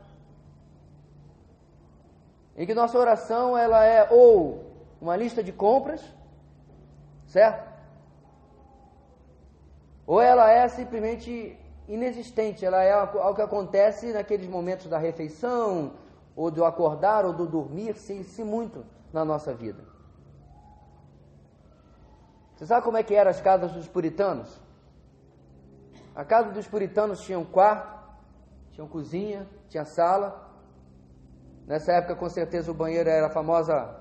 Speaker 1: Em que nossa oração ela é ou uma lista de compras, certo? Ou ela é simplesmente inexistente, ela é algo que acontece naqueles momentos da refeição, ou do acordar, ou do dormir, se muito na nossa vida. Você sabe como é que eram as casas dos puritanos? A casa dos puritanos tinha um quarto, tinha cozinha, tinha sala. Nessa época, com certeza, o banheiro era a famosa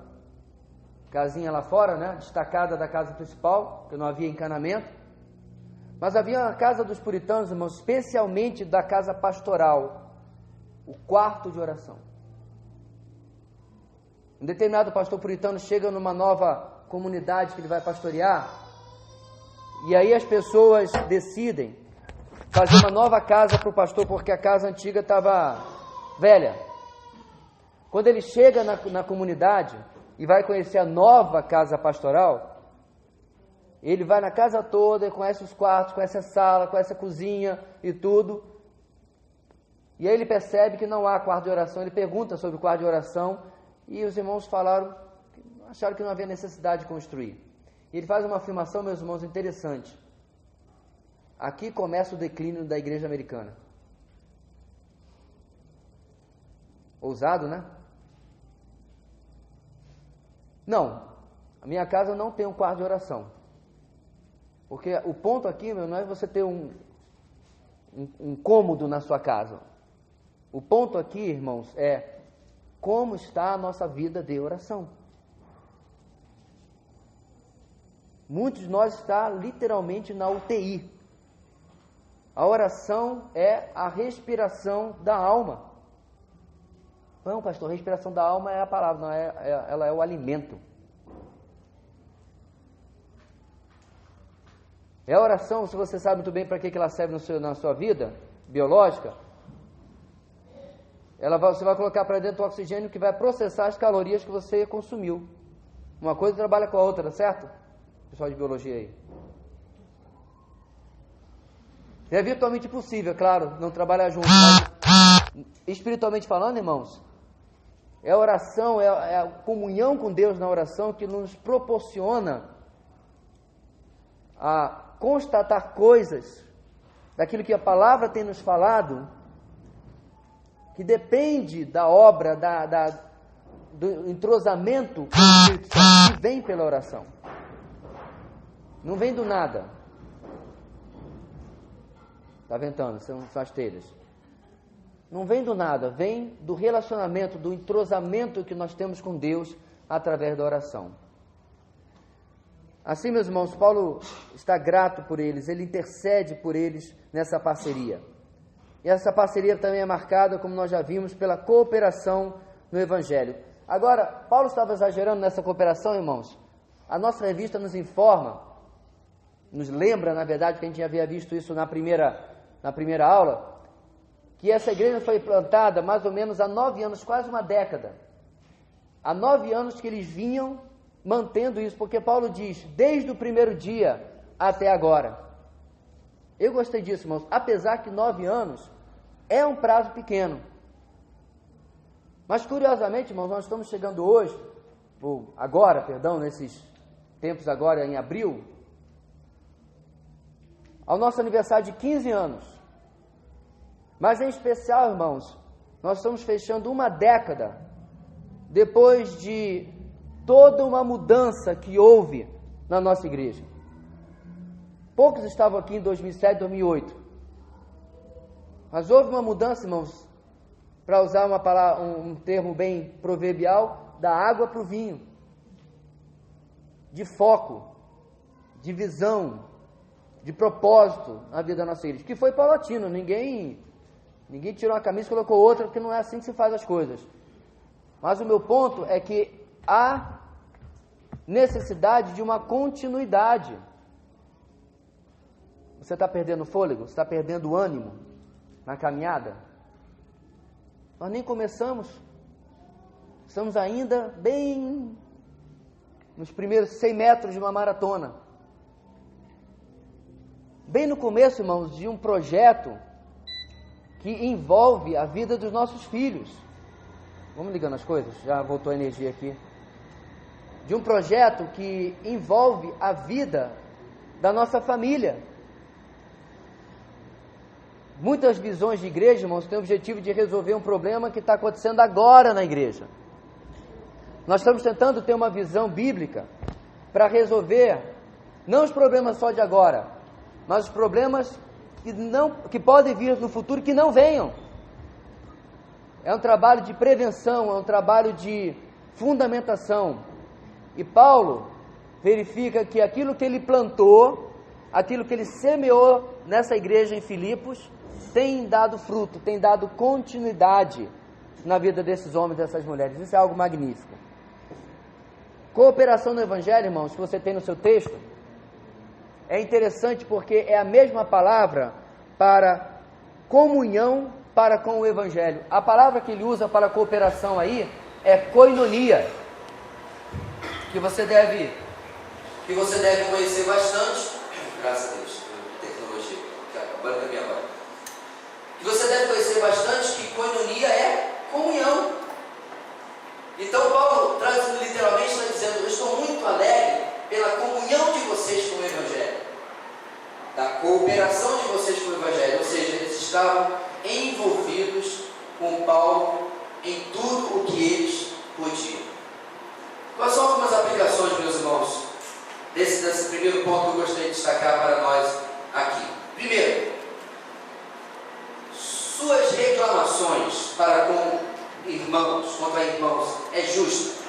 Speaker 1: casinha lá fora, né? Destacada da casa principal, porque não havia encanamento. Mas havia a casa dos puritanos, irmãos, especialmente da casa pastoral, o quarto de oração. Um determinado pastor puritano chega numa nova comunidade que ele vai pastorear, e aí as pessoas decidem fazer uma nova casa para o pastor, porque a casa antiga estava velha. Quando ele chega na comunidade e vai conhecer a nova casa pastoral, ele vai na casa toda, conhece os quartos, conhece a sala, conhece a cozinha e tudo. E aí ele percebe que não há quarto de oração, ele pergunta sobre o quarto de oração e os irmãos acharam que não havia necessidade de construir. E ele faz uma afirmação, meus irmãos, interessante. Aqui começa o declínio da igreja americana. Ousado, né? Não, a minha casa não tem um quarto de oração.
Speaker 2: Porque o ponto aqui, meu, não é você ter um cômodo na sua casa. O ponto aqui, irmãos, é como está a nossa vida de oração. Muitos de nós está literalmente na UTI. A oração é a respiração da alma. Não, pastor, a respiração da alma é a palavra, não ela é o alimento. É a oração, se você sabe muito bem para que ela serve na sua vida biológica, você vai colocar para dentro o oxigênio que vai processar as calorias que você consumiu. Uma coisa trabalha com a outra, certo? Pessoal de biologia aí. É virtualmente impossível, claro, não trabalhar junto, mas espiritualmente falando, irmãos, é a oração, é a comunhão com Deus na oração que nos proporciona a constatar coisas daquilo que a palavra tem nos falado, que depende da obra, do entrosamento com o Espírito Santo, que vem pela oração. Não vem do nada. Está ventando, são as telhas. Não vem do nada, vem do relacionamento, do entrosamento que nós temos com Deus através da oração. Assim, meus irmãos, Paulo está grato por eles, ele intercede por eles nessa parceria. E essa parceria também é marcada, como nós já vimos, pela cooperação no Evangelho. Agora, Paulo estava exagerando nessa cooperação, irmãos? A nossa revista nos informa, nos lembra, na verdade, que a gente já havia visto isso na primeira aula, que essa igreja foi plantada mais ou menos há 9 anos, quase uma década. Há 9 anos que eles vinham mantendo isso, porque Paulo diz, desde o primeiro dia até agora. Eu gostei disso, irmãos, apesar que 9 anos é um prazo pequeno. Mas curiosamente, irmãos, nós estamos chegando hoje, nesses tempos agora em abril, ao nosso aniversário de 15 anos. Mas em especial, irmãos, nós estamos fechando uma década depois de toda uma mudança que houve na nossa igreja. Poucos estavam aqui em 2007, 2008. Mas houve uma mudança, irmãos, para usar um termo bem proverbial, da água para o vinho. De foco, de visão, de propósito na vida da nossa igreja. Que foi paulatino, ninguém tirou uma camisa e colocou outra, porque não é assim que se faz as coisas. Mas o meu ponto é que há necessidade de uma continuidade. Você está perdendo fôlego? Você está perdendo ânimo na caminhada? Nós nem começamos. Estamos ainda bem nos primeiros 100 metros de uma maratona. Bem no começo, irmãos, de um projeto que envolve a vida dos nossos filhos. Vamos ligando as coisas? Já voltou a energia aqui. De um projeto que envolve a vida da nossa família. Muitas visões de igreja, irmãos, têm o objetivo de resolver um problema que está acontecendo agora na igreja. Nós estamos tentando ter uma visão bíblica para resolver, não os problemas só de agora, mas os problemas que podem vir no futuro que não venham. É um trabalho de prevenção, é um trabalho de fundamentação. E Paulo verifica que aquilo que ele plantou, aquilo que ele semeou nessa igreja em Filipos, tem dado fruto, tem dado continuidade na vida desses homens e dessas mulheres. Isso é algo magnífico. Cooperação no Evangelho, irmãos, que você tem no seu texto, é interessante porque é a mesma palavra para comunhão para com o Evangelho. A palavra que ele usa para cooperação aí é koinonia, que você deve conhecer bastante, graças a Deus, tecnologia, acabando com a minha voz. Que você deve conhecer bastante que koinonia é comunhão. Então Paulo, traduzindo literalmente, está dizendo, eu estou muito alegre pela comunhão de vocês com o Evangelho, da cooperação de vocês com o Evangelho, ou seja, eles estavam envolvidos com Paulo em tudo o que eles podiam. Quais são algumas aplicações, meus irmãos,
Speaker 1: desse primeiro ponto que eu gostaria de destacar para nós aqui. Primeiro, suas reclamações para com irmãos, contra irmãos, é justa?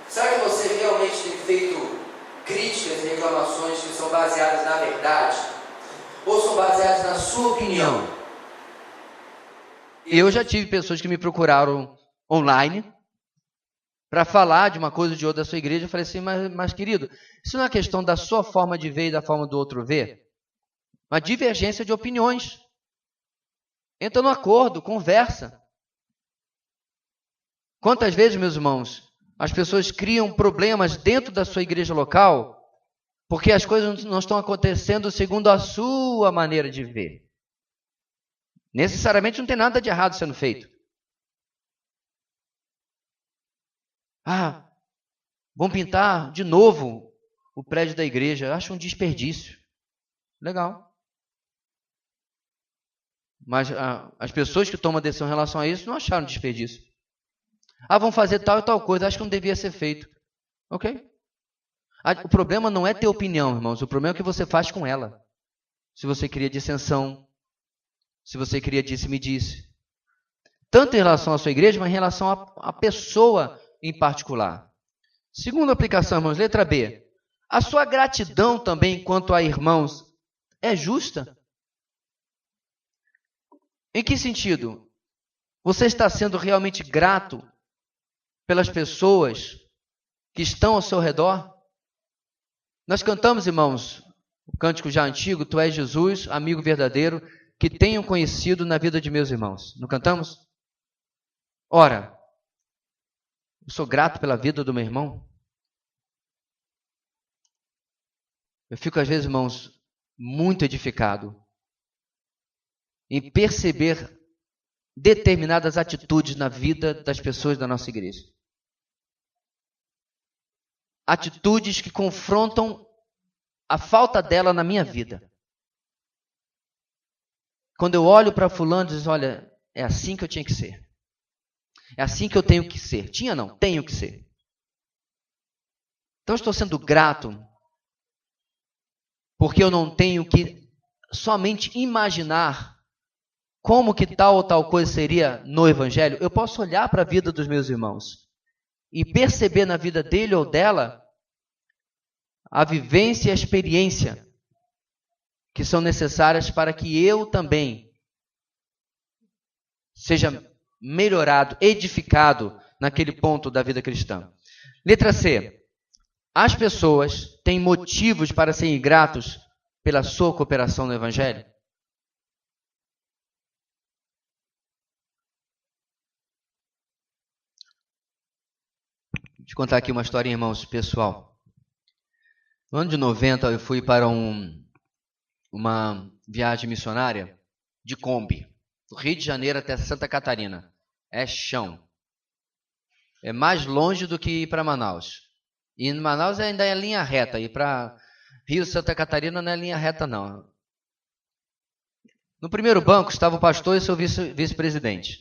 Speaker 1: Será que você realmente tem feito críticas e reclamações que são baseadas na verdade? Ou são baseadas na sua opinião? Eu já tive pessoas que me procuraram online para falar de uma coisa ou de outra da sua igreja. Eu falei assim, mas querido, isso não é questão da sua forma de ver e da forma do outro ver? Uma divergência de opiniões. Entra no acordo, conversa. Quantas vezes, meus irmãos, as pessoas criam problemas dentro da sua igreja local porque as coisas não estão acontecendo segundo a sua maneira de ver. Necessariamente não tem nada de errado sendo feito. Vão pintar de novo o prédio da igreja. Eu acho um desperdício. Legal. Mas as pessoas que tomam decisão em relação a isso não acharam desperdício. Vão fazer tal e tal coisa. Acho que não devia ser feito. Ok. O problema não é ter opinião, irmãos. O problema é o que você faz com ela. Se você cria dissensão, se você cria disse-me-disse. Tanto em relação à sua igreja, mas em relação à pessoa em particular. Segunda aplicação, irmãos, letra B. A sua gratidão também quanto a irmãos é justa? Em que sentido? Você está sendo realmente grato pelas pessoas que estão ao seu redor? Nós cantamos, irmãos, o cântico já antigo, Tu és Jesus, amigo verdadeiro, que tenho conhecido na vida de meus irmãos. Não cantamos? Ora, eu sou grato pela vida do meu irmão? Eu fico, às vezes, irmãos, muito edificado em perceber determinadas atitudes na vida das pessoas da nossa igreja. Atitudes que confrontam a falta dela na minha vida. Quando eu olho para fulano e digo, olha, é assim que eu tinha que ser. É assim que eu tenho que ser. Tinha não, tenho que ser. Então estou sendo grato porque eu não tenho que somente imaginar como que tal ou tal coisa seria no Evangelho. Eu posso olhar para a vida dos meus irmãos e perceber na vida dele ou dela a vivência e a experiência que são necessárias para que eu também seja melhorado, edificado naquele ponto da vida cristã. Letra C. As pessoas têm motivos para serem gratos pela sua cooperação no Evangelho? Deixa eu contar aqui uma história, irmãos, pessoal. No ano de 90, eu fui para uma viagem missionária de Kombi, do Rio de Janeiro até Santa Catarina. É chão. É mais longe do que ir para Manaus. E em Manaus ainda é linha reta. E para Rio, Santa Catarina não é linha reta, não. No primeiro banco estava o pastor e seu vice-presidente.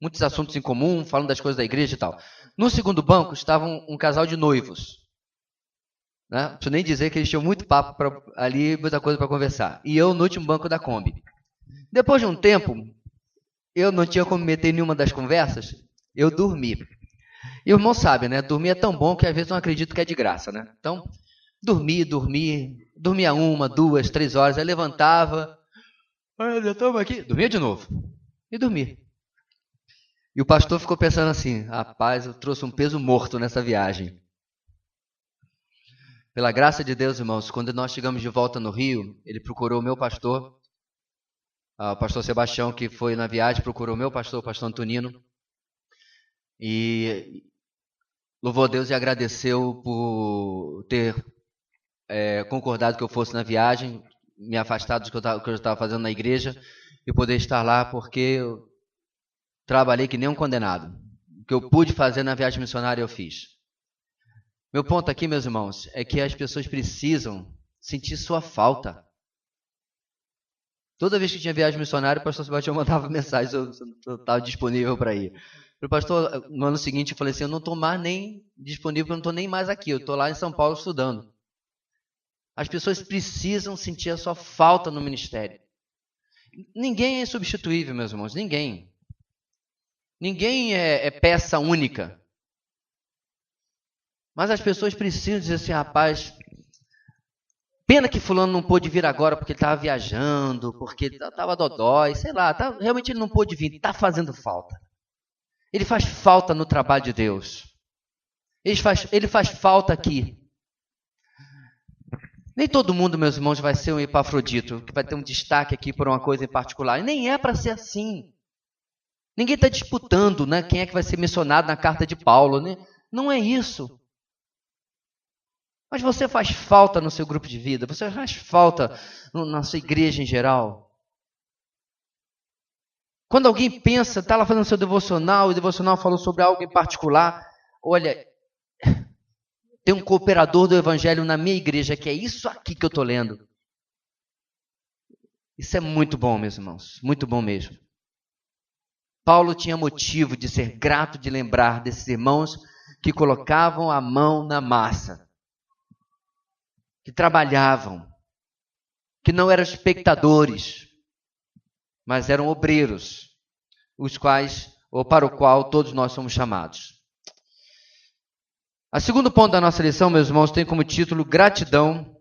Speaker 1: Muitos assuntos em comum, falando das coisas da igreja e tal. No segundo banco estava um casal de noivos. Não preciso nem dizer que eles tinham muito papo ali, muita coisa para conversar. E eu no último banco da Kombi. Depois de um tempo, eu não tinha como me meter em nenhuma das conversas, eu dormi. E o irmão sabe, né? Dormir é tão bom que às vezes eu não acredito que é de graça, né? Então, dormia 1, 2, 3 horas, aí levantava, olha, estamos aqui, dormia de novo. E dormi. E o pastor ficou pensando assim, rapaz, eu trouxe um peso morto nessa viagem. Pela graça de Deus, irmãos, quando nós chegamos de volta no Rio, ele procurou o meu pastor, o pastor Sebastião, que foi na viagem, procurou o meu pastor, o pastor Antonino, e louvou a Deus e agradeceu por ter concordado que eu fosse na viagem, me afastado do que eu estava fazendo na igreja, e poder estar lá, porque eu trabalhei que nem um condenado. O que eu pude fazer na viagem missionária, eu fiz. Meu ponto aqui, meus irmãos, é que as pessoas precisam sentir sua falta. Toda vez que tinha viagem missionária, o pastor Sebastião mandava mensagem se eu estava disponível para ir. Pastor, no ano seguinte eu falei assim, eu não estou mais nem disponível, eu não estou nem mais aqui, eu estou lá em São Paulo estudando. As pessoas precisam sentir a sua falta no ministério. Ninguém é insubstituível, meus irmãos, ninguém. Ninguém é peça única. Mas as pessoas precisam dizer assim, rapaz, pena que fulano não pôde vir agora porque ele estava viajando, porque estava dodói, sei lá, realmente ele não pôde vir, está fazendo falta. Ele faz falta no trabalho de Deus. Ele faz falta aqui. Nem todo mundo, meus irmãos, vai ser um Epafrodito, que vai ter um destaque aqui por uma coisa em particular. E nem é para ser assim. Ninguém está disputando, né, quem é que vai ser mencionado na carta de Paulo. Né? Não é isso. Mas você faz falta no seu grupo de vida. Você faz falta na sua igreja em geral. Quando alguém pensa, está lá fazendo seu devocional, e o devocional falou sobre algo em particular, olha, tem um cooperador do evangelho na minha igreja, que é isso aqui que eu estou lendo. Isso é muito bom, meus irmãos, muito bom mesmo. Paulo tinha motivo de ser grato de lembrar desses irmãos que colocavam a mão na massa, que trabalhavam, que não eram espectadores, mas eram obreiros, os quais, ou para o qual todos nós somos chamados. O segundo ponto da nossa lição, meus irmãos, tem como título gratidão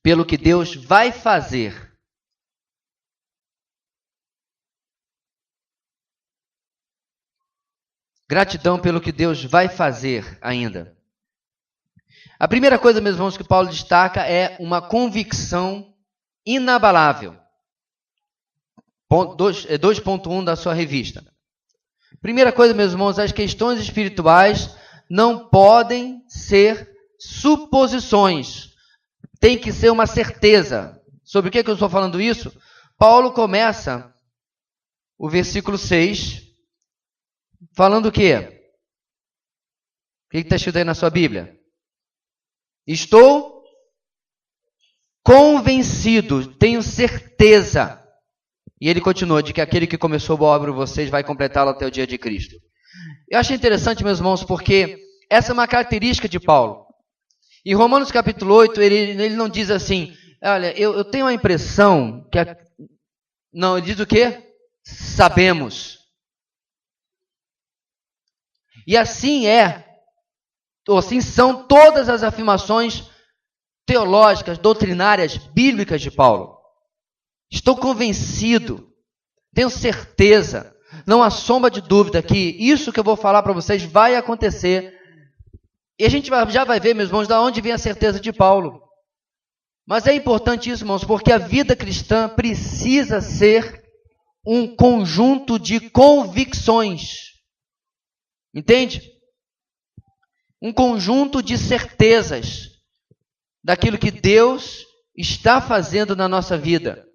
Speaker 1: pelo que Deus vai fazer. Gratidão pelo que Deus vai fazer ainda. A primeira coisa, meus irmãos, que Paulo destaca é uma convicção inabalável. 2.1 da sua revista. Primeira coisa, meus irmãos, as questões espirituais não podem ser suposições. Tem que ser uma certeza. Sobre o que eu estou falando isso? Paulo começa o versículo 6 falando o quê? O que está escrito aí na sua Bíblia? Estou convencido, tenho certeza. E ele continua de que aquele que começou a boa obra em vocês vai completá-la até o dia de Cristo. Eu achei interessante, meus irmãos, porque essa é uma característica de Paulo. Em Romanos capítulo 8, ele não diz assim, olha, eu tenho a impressão que... Não, ele diz o quê? Sabemos. E assim assim são todas as afirmações teológicas, doutrinárias, bíblicas de Paulo. Estou convencido, tenho certeza, não há sombra de dúvida que isso que eu vou falar para vocês vai acontecer. E a gente já vai ver, meus irmãos, de onde vem a certeza de Paulo. Mas é importante isso, irmãos, porque a vida cristã precisa ser um conjunto de convicções. Entende? Um conjunto de certezas daquilo que Deus está fazendo na nossa vida,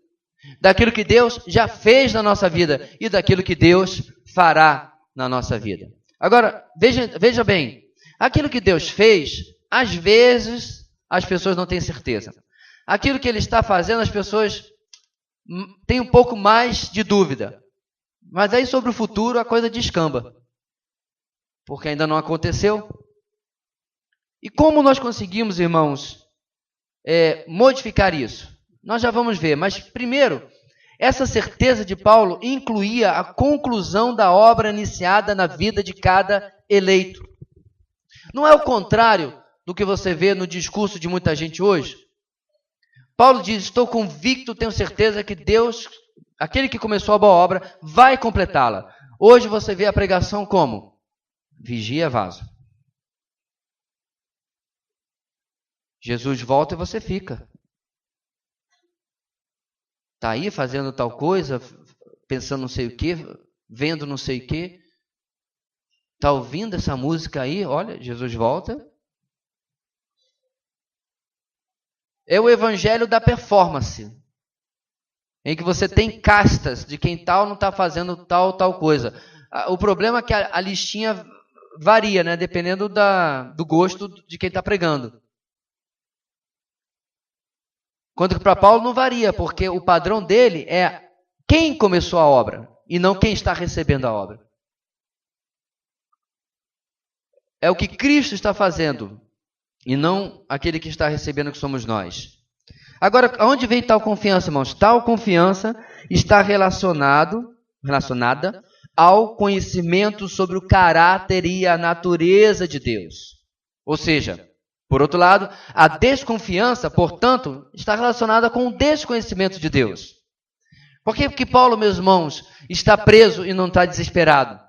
Speaker 1: daquilo que Deus já fez na nossa vida e daquilo que Deus fará na nossa vida. Agora, veja bem, aquilo que Deus fez, às vezes as pessoas não têm certeza. Aquilo que Ele está fazendo, as pessoas têm um pouco mais de dúvida. Mas aí sobre o futuro a coisa descamba, porque ainda não aconteceu. E como nós conseguimos, irmãos, modificar isso? Nós já vamos ver, mas primeiro, essa certeza de Paulo incluía a conclusão da obra iniciada na vida de cada eleito. Não é o contrário do que você vê no discurso de muita gente hoje? Paulo diz, estou convicto, tenho certeza que Deus, aquele que começou a boa obra, vai completá-la. Hoje você vê a pregação como? Vigia, vaso. Jesus volta e você fica. Está aí fazendo tal coisa, pensando não sei o quê, vendo não sei o quê. Está ouvindo essa música aí? Olha, Jesus volta. É o evangelho da performance, em que você tem castas de quem tal não está fazendo tal coisa. O problema é que a listinha varia, né, dependendo do gosto de quem está pregando. Quando para Paulo não varia, porque o padrão dele é quem começou a obra e não quem está recebendo a obra. é o que Cristo está fazendo, e não aquele que está recebendo, que somos nós. Agora, aonde vem tal confiança, irmãos? Tal confiança está relacionada ao conhecimento sobre o caráter e a natureza de Deus. Ou seja, por outro lado, a desconfiança, portanto, está relacionada com o desconhecimento de Deus. Por que Paulo, meus irmãos, está preso e não está desesperado?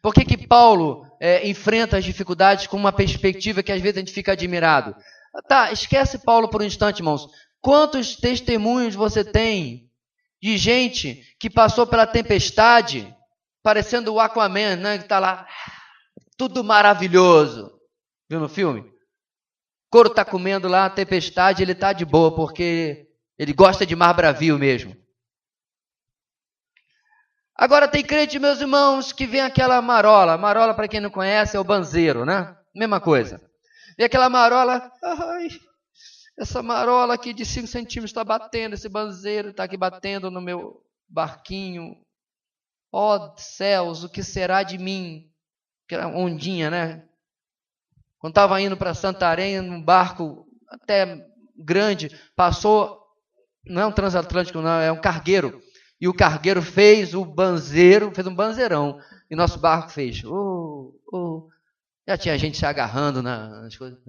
Speaker 1: Por que Paulo enfrenta as dificuldades com uma perspectiva que às vezes a gente fica admirado? Tá, esquece Paulo por um instante, irmãos. Quantos testemunhos você tem de gente que passou pela tempestade, parecendo o Aquaman, né? Que está lá, tudo maravilhoso. Viu no filme? O couro está comendo lá a tempestade, ele está de boa, porque ele gosta de mar bravio mesmo. Agora tem crente, meus irmãos, que vem aquela marola. Marola, para quem não conhece, é o banzeiro, né? Mesma coisa. Vem aquela marola, ai, essa marola aqui de 5 centímetros está batendo, esse banzeiro está aqui batendo no meu barquinho. Ó céus, o que será de mim? Que era ondinha, né? Quando estava indo para Santarém, num barco até grande, passou, não é um transatlântico, não, é um cargueiro. E o cargueiro fez um banzeirão. E nosso barco fez. Já tinha gente se agarrando nas coisas.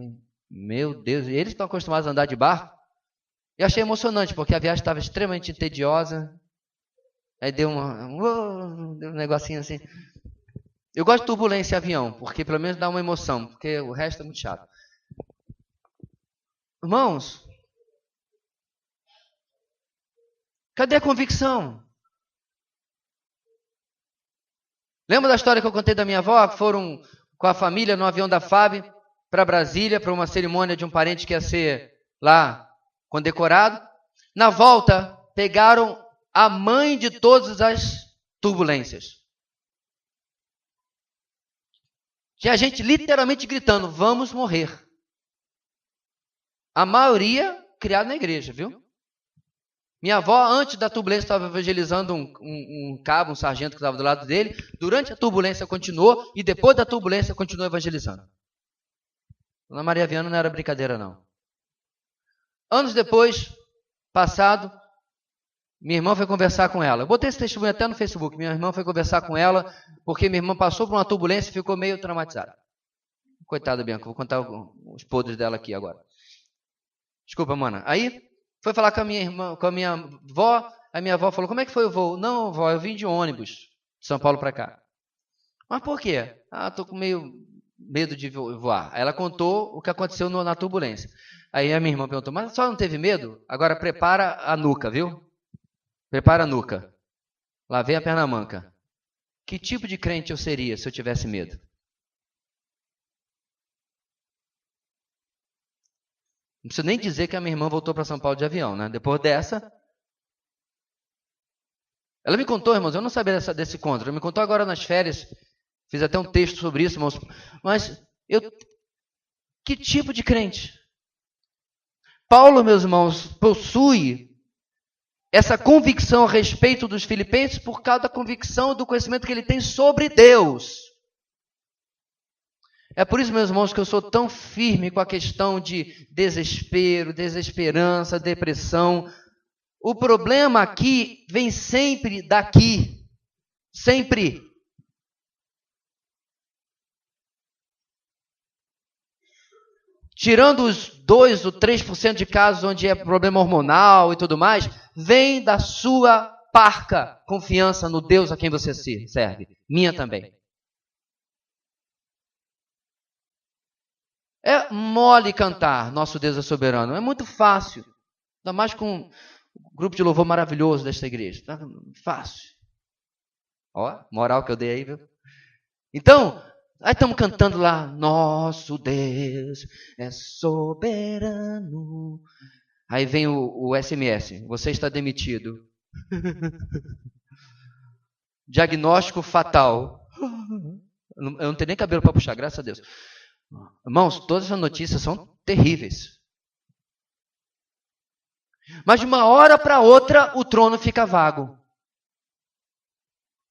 Speaker 1: Meu Deus, e eles estão acostumados a andar de barco. E achei emocionante, porque a viagem estava extremamente tediosa. Aí deu um negocinho assim. Eu gosto de turbulência em avião, porque pelo menos dá uma emoção, porque o resto é muito chato. Irmãos, cadê a convicção? Lembra da história que eu contei da minha avó? Que foram com a família no avião da FAB para Brasília, para uma cerimônia de um parente que ia ser lá condecorado. Na volta, pegaram a mãe de todas as turbulências. Tinha gente literalmente gritando, vamos morrer. A maioria criada na igreja, viu? Minha avó, antes da turbulência, estava evangelizando um cabo, um sargento que estava do lado dele. Durante a turbulência continuou e depois da turbulência continuou evangelizando. Dona Maria Viana não era brincadeira, não. Anos depois, passado, minha irmã foi conversar com ela. Eu botei esse testemunho até no Facebook. Minha irmã foi conversar com ela porque minha irmã passou por uma turbulência e ficou meio traumatizada. Coitada, Bianca, vou contar os podres dela aqui agora. Desculpa, mana. Aí, foi falar com a minha irmã, com a minha avó. A minha avó falou, como é que foi o voo? Não, vó, eu vim de ônibus, de São Paulo para cá. Mas por quê? Estou com meio medo de voar. Aí ela contou o que aconteceu na turbulência. Aí a minha irmã perguntou, mas só não teve medo? Agora prepara a nuca, viu? Prepara a nuca. Lá vem a perna manca. Que tipo de crente eu seria se eu tivesse medo? Não preciso nem dizer que a minha irmã voltou para São Paulo de avião, né? Depois dessa, ela me contou, irmãos, eu não sabia desse encontro. Ela me contou agora nas férias, fiz até um texto sobre isso, irmãos. Mas, que tipo de crente? Paulo, meus irmãos, possui essa convicção a respeito dos filipenses por causa da convicção do conhecimento que ele tem sobre Deus. É por isso, meus irmãos, que eu sou tão firme com a questão de desespero, desesperança, depressão. O problema aqui vem sempre daqui. Sempre. Tirando os 2 ou 3% de casos onde é problema hormonal e tudo mais, vem da sua parca confiança no Deus a quem você serve. Minha também. É mole cantar, nosso Deus é soberano. É muito fácil. Ainda mais com um grupo de louvor maravilhoso desta igreja. Tá fácil. Ó, moral que eu dei aí, viu? Então, aí estamos cantando lá, nosso Deus é soberano. Aí vem o SMS, você está demitido. Diagnóstico fatal. Eu não tenho nem cabelo para puxar, graças a Deus. Irmãos, todas as notícias são terríveis. Mas de uma hora para outra, o trono fica vago.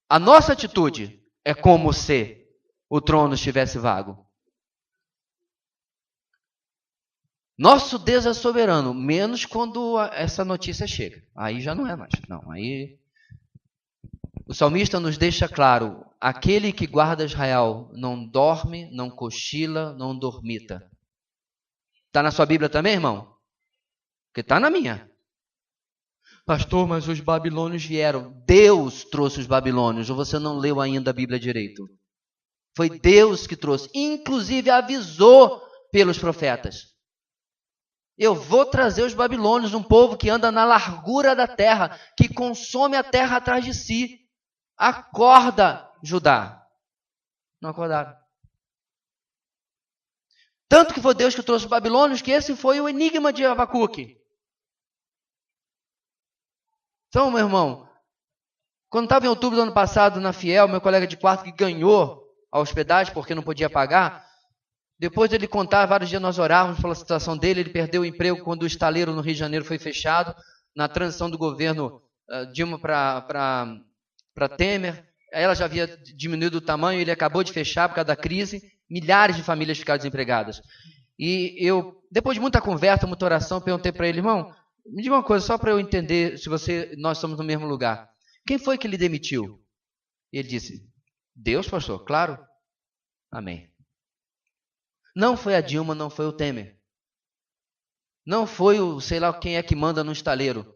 Speaker 1: A nossa atitude é como se o trono estivesse vago. Nosso Deus é soberano, menos quando essa notícia chega. Aí já não é mais. Não, aí o salmista nos deixa claro: aquele que guarda Israel não dorme, não cochila, não dormita. Está na sua Bíblia também, irmão? Porque está na minha. Pastor, mas os babilônios vieram. Deus trouxe os babilônios, ou você não leu ainda a Bíblia direito? Foi Deus que trouxe. Inclusive avisou pelos profetas. Eu vou trazer os babilônios, um povo que anda na largura da terra, que consome a terra atrás de si. Acorda, Judá. Não acordaram. Tanto que foi Deus que trouxe os babilônios, que esse foi o enigma de Abacuque. Então, meu irmão, quando estava em outubro do ano passado na Fiel, meu colega de quarto que ganhou a hospedagem porque não podia pagar, depois dele contar, vários dias nós orávamos pela situação dele, ele perdeu o emprego quando o estaleiro no Rio de Janeiro foi fechado, na transição do governo Dilma para Temer, ela já havia diminuído o tamanho, ele acabou de fechar por causa da crise, milhares de famílias ficaram desempregadas. E eu, depois de muita conversa, muita oração, perguntei para ele: irmão, me diga uma coisa, só para eu entender se nós estamos no mesmo lugar. Quem foi que lhe demitiu? E ele disse: Deus, pastor, claro. Amém. Não foi a Dilma, não foi o Temer. Não foi o, sei lá quem é que manda no estaleiro.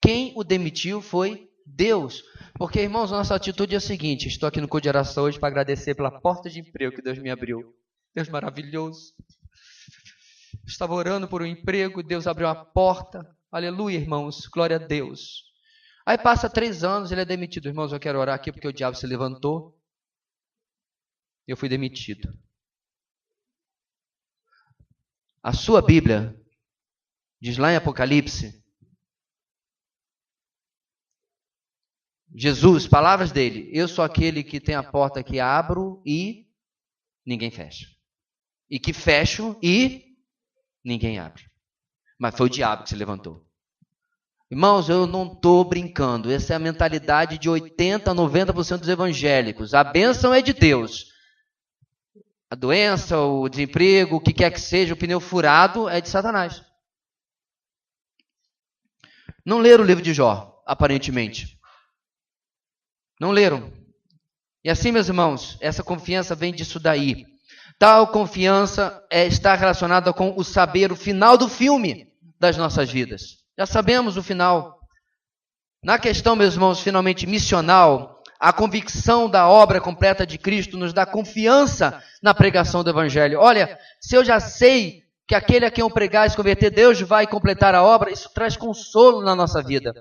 Speaker 1: Quem o demitiu foi Deus. Porque, irmãos, nossa atitude é a seguinte: estou aqui no Culto de Oração hoje para agradecer pela porta de emprego que Deus me abriu. Deus maravilhoso. Estava orando por um emprego, Deus abriu a porta. Aleluia, irmãos, glória a Deus. Aí passa 3 anos, ele é demitido. Irmãos, eu quero orar aqui porque o diabo se levantou. Eu fui demitido. A sua Bíblia diz lá em Apocalipse, Jesus, palavras dele: eu sou aquele que tem a porta que abro e ninguém fecha. E que fecho e ninguém abre. Mas foi o diabo que se levantou. Irmãos, eu não estou brincando. Essa é a mentalidade de 80% a 90% dos evangélicos. A bênção é de Deus. A doença, o desemprego, o que quer que seja, o pneu furado é de Satanás. Não leram o livro de Jó, aparentemente. Não leram. E assim, meus irmãos, essa confiança vem disso daí. Tal confiança está relacionada com o saber o final do filme das nossas vidas. Já sabemos o final. Na questão, meus irmãos, finalmente missional, a convicção da obra completa de Cristo nos dá confiança na pregação do Evangelho. Olha, se eu já sei que aquele a quem eu pregar e se converter, Deus vai completar a obra, isso traz consolo na nossa vida.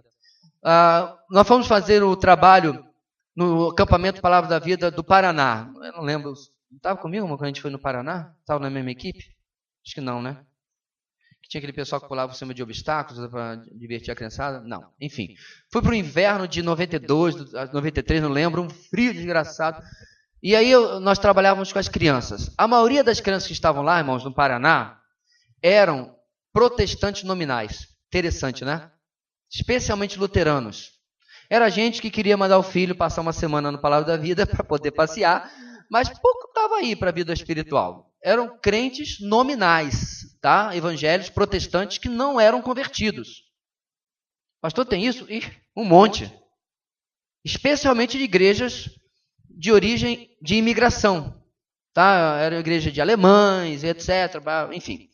Speaker 1: Nós fomos fazer o trabalho no acampamento Palavra da Vida do Paraná. Eu não lembro. Estava comigo quando a gente foi no Paraná? Estava na mesma equipe? Acho que não, né? Que tinha aquele pessoal que pulava por cima de obstáculos para divertir a criançada? Não. Enfim. Fui para o inverno de 92, 93, não lembro, um frio desgraçado. E aí nós trabalhávamos com as crianças. A maioria das crianças que estavam lá, irmãos, no Paraná, eram protestantes nominais. Interessante, né? Especialmente luteranos. Era gente que queria mandar o filho passar uma semana no Palavra da Vida para poder passear, mas pouco estava aí para a vida espiritual. Eram crentes nominais, tá? Evangélicos protestantes que não eram convertidos. Pastor, tem isso? Um monte. Especialmente de igrejas de origem de imigração. Tá? Era igreja de alemães, etc. Enfim.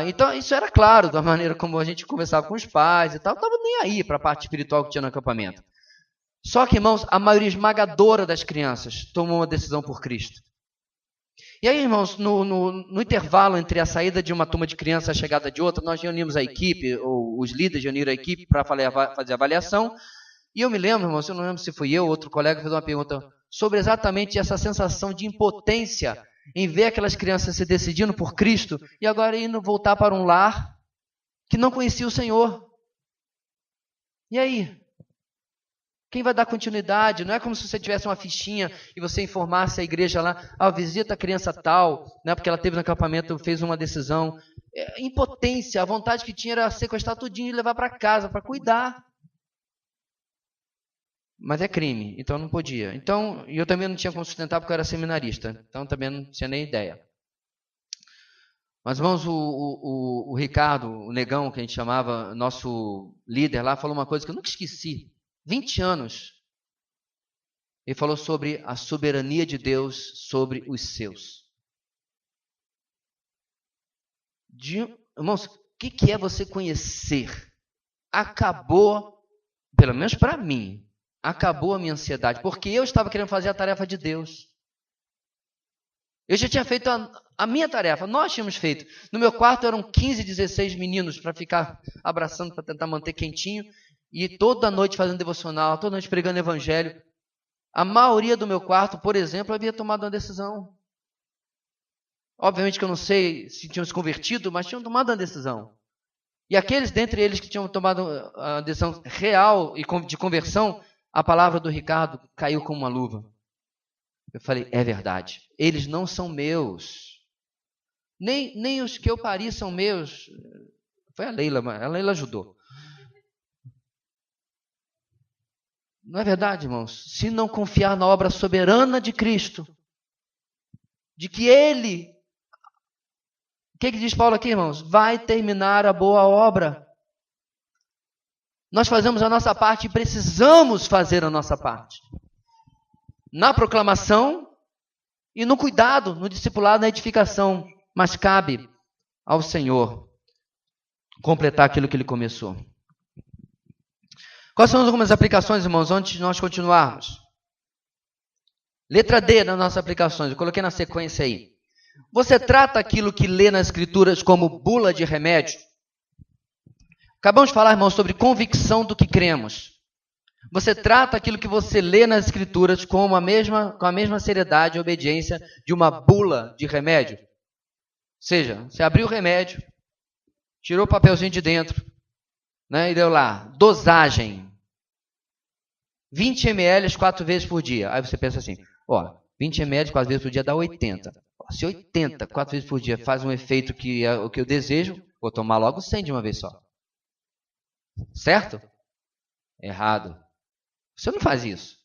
Speaker 1: Então, isso era claro da maneira como a gente conversava com os pais e tal. Não estava nem aí para a parte espiritual que tinha no acampamento. Só que, irmãos, a maioria esmagadora das crianças tomou uma decisão por Cristo. E aí, irmãos, no intervalo entre a saída de uma turma de crianças e a chegada de outra, nós reunimos a equipe, ou os líderes reuniram a equipe para fazer a avaliação. E eu me lembro, irmãos, eu não lembro se fui eu ou outro colega, fez uma pergunta sobre exatamente essa sensação de impotência em ver aquelas crianças se decidindo por Cristo e agora indo voltar para um lar que não conhecia o Senhor. E aí? Quem vai dar continuidade? Não é como se você tivesse uma fichinha e você informasse a igreja lá, visita a criança tal, né, porque ela teve no acampamento, fez uma decisão. Impotência, a vontade que tinha era sequestrar tudinho e levar para casa, para cuidar. Mas é crime, então não podia. Então, eu também não tinha como sustentar porque eu era seminarista, então também não tinha nem ideia. Mas, irmãos, o Ricardo, o negão, que a gente chamava, nosso líder lá, falou uma coisa que eu nunca esqueci. 20 anos. Ele falou sobre a soberania de Deus sobre os seus. Irmãos, o que é você conhecer? Acabou, pelo menos para mim, acabou a minha ansiedade, porque eu estava querendo fazer a tarefa de Deus. Eu já tinha feito a minha tarefa, nós tínhamos feito. No meu quarto eram 15, 16 meninos para ficar abraçando, para tentar manter quentinho. E toda noite fazendo devocional, toda noite pregando evangelho. A maioria do meu quarto, por exemplo, havia tomado uma decisão. Obviamente que eu não sei se tinham se convertido, mas tinham tomado uma decisão. E aqueles dentre eles que tinham tomado a decisão real e de conversão, a palavra do Ricardo caiu como uma luva. Eu falei, é verdade. Eles não são meus. Nem os que eu pari são meus. Foi a Leila ajudou. Não é verdade, irmãos? Se não confiar na obra soberana de Cristo, de que Ele, o que diz Paulo aqui, irmãos? Vai terminar a boa obra. Nós fazemos a nossa parte e precisamos fazer a nossa parte. Na proclamação e no cuidado, no discipulado, na edificação. Mas cabe ao Senhor completar aquilo que Ele começou. Quais são algumas aplicações, irmãos, antes de nós continuarmos? Letra D nas nossas aplicações, eu coloquei na sequência aí. Você trata aquilo que lê nas Escrituras como bula de remédio? Acabamos de falar, irmãos, sobre convicção do que cremos. Você trata aquilo que você lê nas Escrituras com a mesma seriedade e obediência de uma bula de remédio? Ou seja, você abriu o remédio, tirou o papelzinho de dentro, né, e deu lá, dosagem, 20 ml 4 vezes por dia. Aí você pensa assim, 20 ml 4 vezes por dia dá 80. Se 80 4 vezes por dia faz um efeito que é o que eu desejo, vou tomar logo 100 de uma vez só. Certo? Errado. Você não faz isso.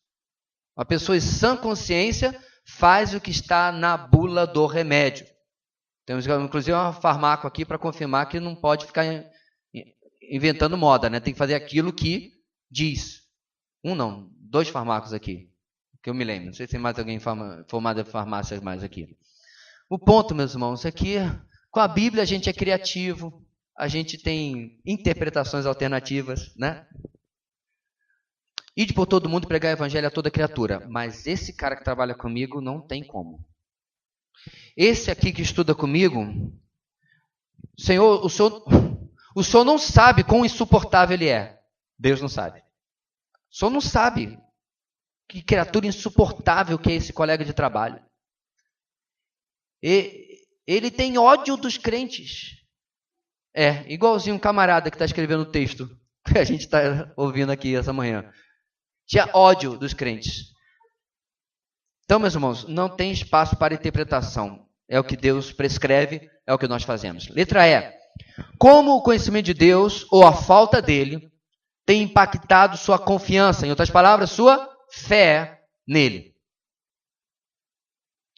Speaker 1: Uma pessoa em sã consciência faz o que está na bula do remédio. Temos, inclusive, uma farmácia aqui para confirmar que não pode ficar inventando moda, né? Tem que fazer aquilo que diz. 2 farmácias aqui, que eu me lembro. Não sei se tem mais alguém formado em farmácias mais aqui. O ponto, meus irmãos, é que com a Bíblia a gente é criativo, a gente tem interpretações alternativas, né? Ide por todo mundo pregar o evangelho a toda criatura. Mas esse cara que trabalha comigo não tem como. Esse aqui que estuda comigo, Senhor, o Senhor não sabe quão insuportável ele é. Deus não sabe. O Senhor não sabe que criatura insuportável que é esse colega de trabalho. Ele tem ódio dos crentes. Igualzinho um camarada que está escrevendo o texto que a gente está ouvindo aqui essa manhã. Tinha ódio dos crentes. Então, meus irmãos, não tem espaço para interpretação. É o que Deus prescreve, é o que nós fazemos. Letra E. Como o conhecimento de Deus, ou a falta dele, tem impactado sua confiança, em outras palavras, sua fé nele.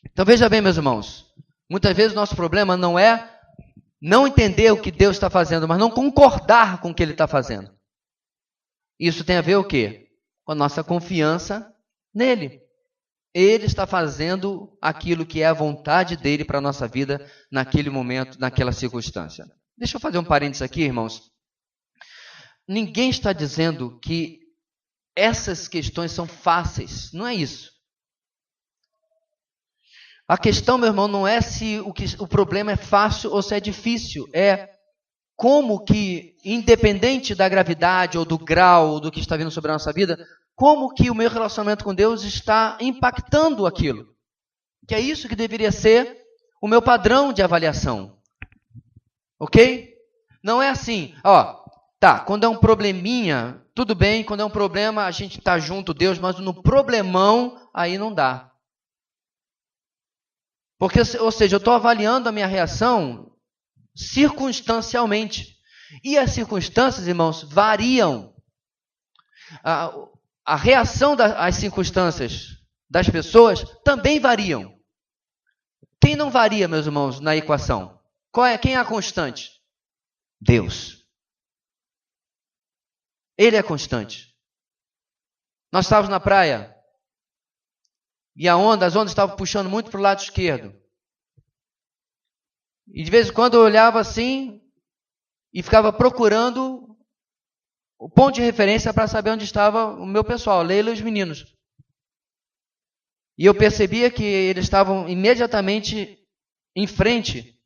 Speaker 1: Então, veja bem, meus irmãos. Muitas vezes o nosso problema não é não entender o que Deus está fazendo, mas não concordar com o que Ele está fazendo. Isso tem a ver o quê? Com a nossa confiança nele. Ele está fazendo aquilo que é a vontade dele para a nossa vida naquele momento, naquela circunstância. Deixa eu fazer um parênteses aqui, irmãos. Ninguém está dizendo que essas questões são fáceis. Não é isso. A questão, meu irmão, não é se o problema é fácil ou se é difícil. É como que, independente da gravidade ou do grau do que está vindo sobre a nossa vida, como que o meu relacionamento com Deus está impactando aquilo. Que é isso que deveria ser o meu padrão de avaliação. Ok? Não é assim, quando é um probleminha, tudo bem, quando é um problema a gente está junto, Deus, mas no problemão, aí não dá. Porque, ou seja, eu estou avaliando a minha reação circunstancialmente. E as circunstâncias, irmãos, variam. A reação às circunstâncias das pessoas também variam. Quem não varia, meus irmãos, na equação? Quem é a constante? Deus. Ele é constante. Nós estávamos na praia e as ondas estavam puxando muito para o lado esquerdo. E de vez em quando eu olhava assim e ficava procurando o ponto de referência para saber onde estava o meu pessoal, Leila e os meninos. E eu percebia que eles estavam imediatamente em frente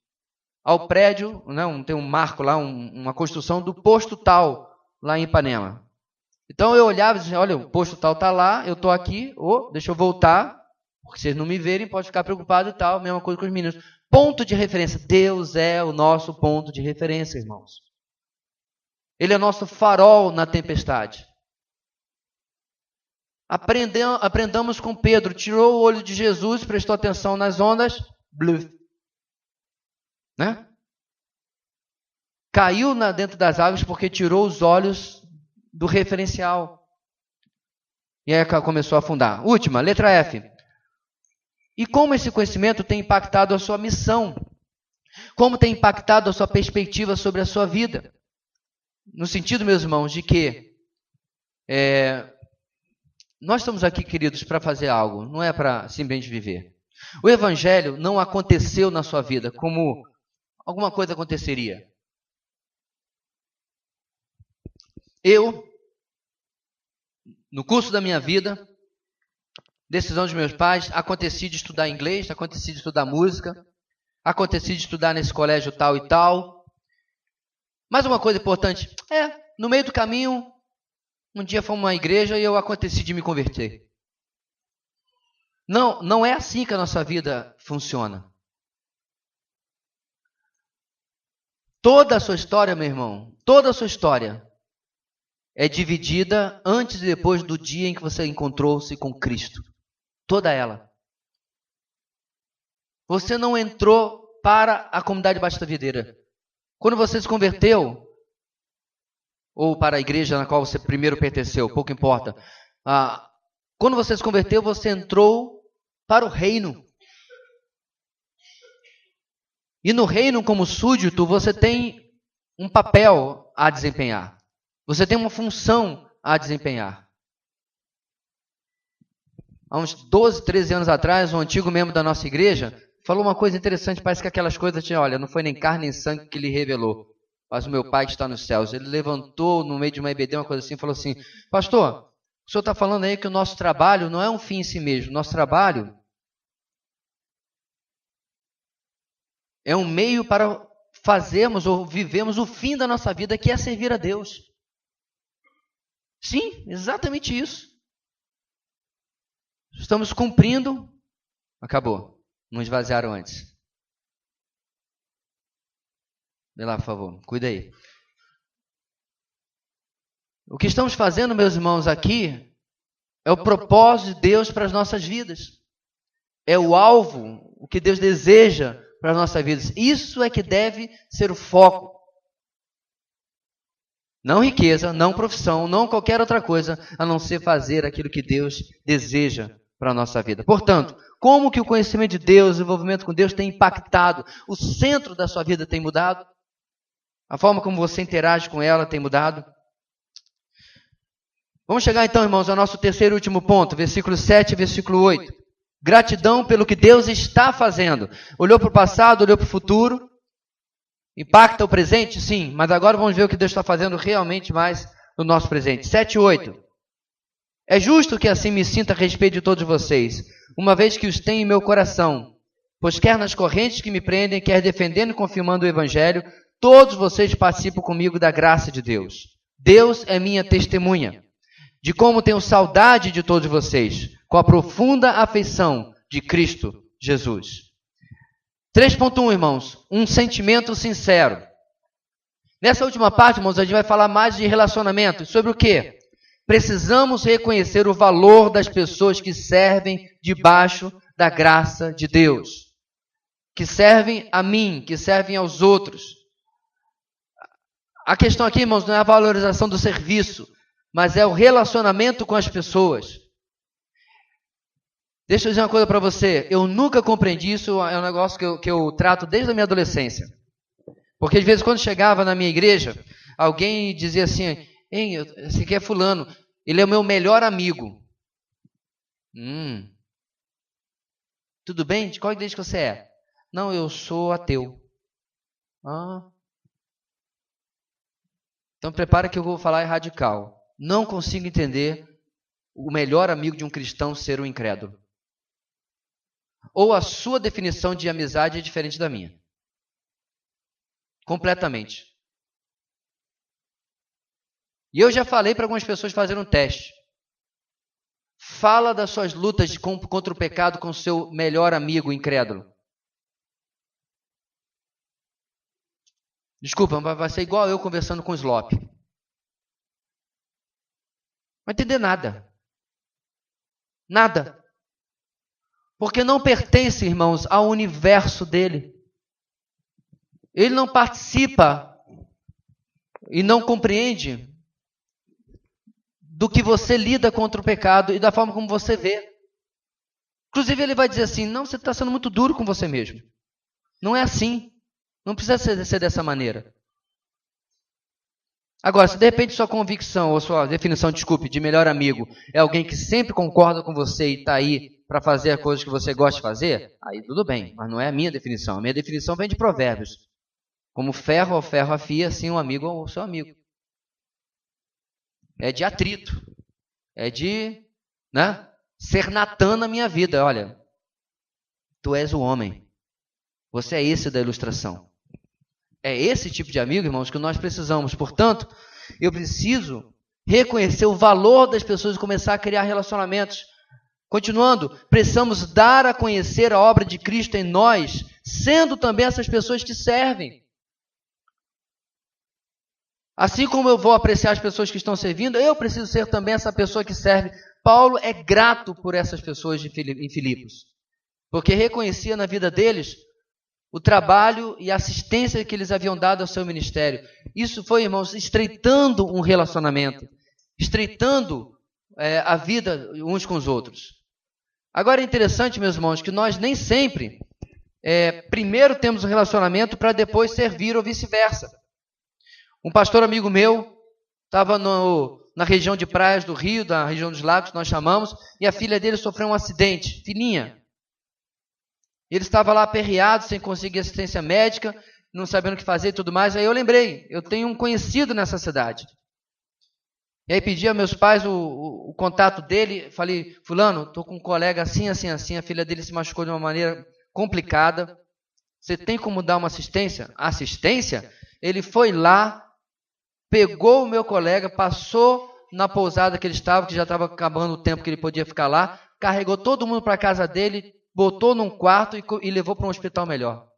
Speaker 1: ao prédio, né, tem um marco lá, uma construção do posto tal, lá em Ipanema. Então eu olhava e dizia, olha, o posto tal está lá, eu estou aqui, deixa eu voltar, porque se vocês não me verem, pode ficar preocupado e tal, mesma coisa com os meninos. Ponto de referência, Deus é o nosso ponto de referência, irmãos. Ele é nosso farol na tempestade. Aprendamos com Pedro, tirou o olho de Jesus, prestou atenção nas ondas, bluf, né? Caiu dentro das águas porque tirou os olhos do referencial. E aí começou a afundar. Última, letra F. E como esse conhecimento tem impactado a sua missão? Como tem impactado a sua perspectiva sobre a sua vida? No sentido, meus irmãos, de que nós estamos aqui, queridos, para fazer algo, não é para simplesmente viver. O Evangelho não aconteceu na sua vida como alguma coisa aconteceria. Eu, no curso da minha vida, decisão dos meus pais, aconteci de estudar inglês, aconteci de estudar música, aconteci de estudar nesse colégio tal e tal. Mas uma coisa importante, no meio do caminho, um dia fomos a uma igreja e eu aconteci de me converter. Não é assim que a nossa vida funciona. Toda a sua história, meu irmão, toda a sua história é dividida antes e depois do dia em que você encontrou-se com Cristo. Toda ela. Você não entrou para a comunidade Batista Videira. Quando você se converteu, ou para a igreja na qual você primeiro pertenceu, pouco importa. Quando você se converteu, você entrou para o reino. E no reino, como súdito, você tem um papel a desempenhar. Você tem uma função a desempenhar. Há uns 12, 13 anos atrás, um antigo membro da nossa igreja falou uma coisa interessante. Parece que aquelas coisas, olha, não foi nem carne nem sangue que lhe revelou, mas o meu Pai que está nos céus. Ele levantou no meio de uma EBD, uma coisa assim, e falou assim, pastor, o senhor está falando aí que o nosso trabalho não é um fim em si mesmo. Nosso trabalho é um meio para fazermos ou vivemos o fim da nossa vida, que é servir a Deus. Sim, exatamente isso. Estamos cumprindo. Acabou. Não esvaziaram antes. Vê lá, por favor. Cuida aí. O que estamos fazendo, meus irmãos, aqui é o propósito de Deus para as nossas vidas. É o alvo, o que Deus deseja para as nossas vidas. Isso é que deve ser o foco. Não riqueza, não profissão, não qualquer outra coisa, a não ser fazer aquilo que Deus deseja para a nossa vida. Portanto, como que o conhecimento de Deus, o envolvimento com Deus tem impactado? O centro da sua vida tem mudado? A forma como você interage com ela tem mudado? Vamos chegar então, irmãos, ao nosso terceiro e último ponto, versículo 7 e versículo 8. Gratidão pelo que Deus está fazendo. Olhou para o passado, olhou para o futuro. Impacta o presente? Sim, mas agora vamos ver o que Deus está fazendo realmente mais no nosso presente. 7 e 8. É justo que assim me sinta a respeito de todos vocês, uma vez que os tenho em meu coração, pois quer nas correntes que me prendem, quer defendendo e confirmando o Evangelho, todos vocês participam comigo da graça de Deus. Deus é minha testemunha de como tenho saudade de todos vocês, com a profunda afeição de Cristo Jesus. 3.1, irmãos, um sentimento sincero. Nessa última parte, irmãos, a gente vai falar mais de relacionamento. Sobre o quê? Precisamos reconhecer o valor das pessoas que servem debaixo da graça de Deus. Que servem a mim, que servem aos outros. A questão aqui, irmãos, não é a valorização do serviço, mas é o relacionamento com as pessoas. Deixa eu dizer uma coisa para você. Eu nunca compreendi isso, é um negócio que eu trato desde a minha adolescência. Porque às vezes quando chegava na minha igreja, alguém dizia assim, hein, esse aqui é fulano, ele é o meu melhor amigo. Tudo bem? De qual igreja que você é? Não, eu sou ateu. Então prepara que eu vou falar radical. Não consigo entender o melhor amigo de um cristão ser um incrédulo. Ou a sua definição de amizade é diferente da minha. Completamente. E eu já falei para algumas pessoas fazerem um teste. Fala das suas lutas contra o pecado com seu melhor amigo incrédulo. Desculpa, mas vai ser igual eu conversando com o Slop. Não vai entender nada. Nada. Porque não pertence, irmãos, ao universo dele. Ele não participa e não compreende do que você lida contra o pecado e da forma como você vê. Inclusive ele vai dizer assim, não, você está sendo muito duro com você mesmo. Não é assim. Não precisa ser dessa maneira. Agora, se de repente sua convicção ou sua definição, de melhor amigo é alguém que sempre concorda com você e está aí para fazer as coisas que você gosta de fazer, aí tudo bem, mas não é a minha definição. A minha definição vem de Provérbios. Como ferro ao ferro afia, assim um amigo ao seu amigo. É de atrito. É de ser Natan na minha vida. Olha, tu és o homem. Você é esse da ilustração. É esse tipo de amigo, irmãos, que nós precisamos. Portanto, eu preciso reconhecer o valor das pessoas e começar a criar relacionamentos. Continuando, precisamos dar a conhecer a obra de Cristo em nós, sendo também essas pessoas que servem. Assim como eu vou apreciar as pessoas que estão servindo, eu preciso ser também essa pessoa que serve. Paulo é grato por essas pessoas em Filipos, porque reconhecia na vida deles o trabalho e a assistência que eles haviam dado ao seu ministério. Isso foi, irmãos, estreitando um relacionamento, estreitando a vida uns com os outros. Agora é interessante, meus irmãos, que nós nem sempre primeiro temos um relacionamento para depois servir ou vice-versa. Um pastor amigo meu estava na região de praias do Rio, da região dos lagos, nós chamamos, e a filha dele sofreu um acidente, filhinha. Ele estava lá aperreado, sem conseguir assistência médica, não sabendo o que fazer e tudo mais. Aí eu lembrei, eu tenho um conhecido nessa cidade. E aí pedi a meus pais o contato dele, falei, fulano, estou com um colega assim, assim, assim, a filha dele se machucou de uma maneira complicada. Você tem como dar uma assistência? Assistência? Ele foi lá, pegou o meu colega, passou na pousada que ele estava, que já estava acabando o tempo que ele podia ficar lá, carregou todo mundo para a casa dele, botou num quarto e levou para um hospital melhor.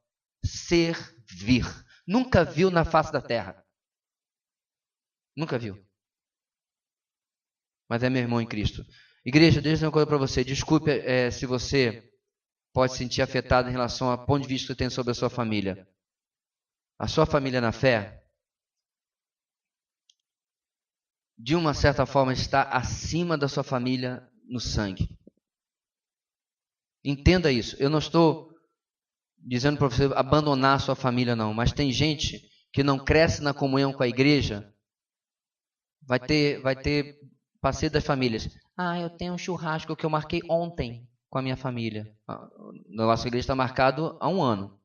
Speaker 1: Servir. Nunca viu na face da terra. Nunca viu. Mas é meu irmão em Cristo. Igreja, deixa eu dizer uma coisa para você. Desculpe se você pode se sentir afetado em relação ao ponto de vista que você tem sobre a sua família. A sua família na fé, de uma certa forma, está acima da sua família no sangue. Entenda isso. Eu não estou dizendo para você abandonar a sua família, não. Mas tem gente que não cresce na comunhão com a igreja. Vai ter passeio das famílias. Eu tenho um churrasco que eu marquei ontem com a minha família. Nossa igreja está marcado há 1 ano.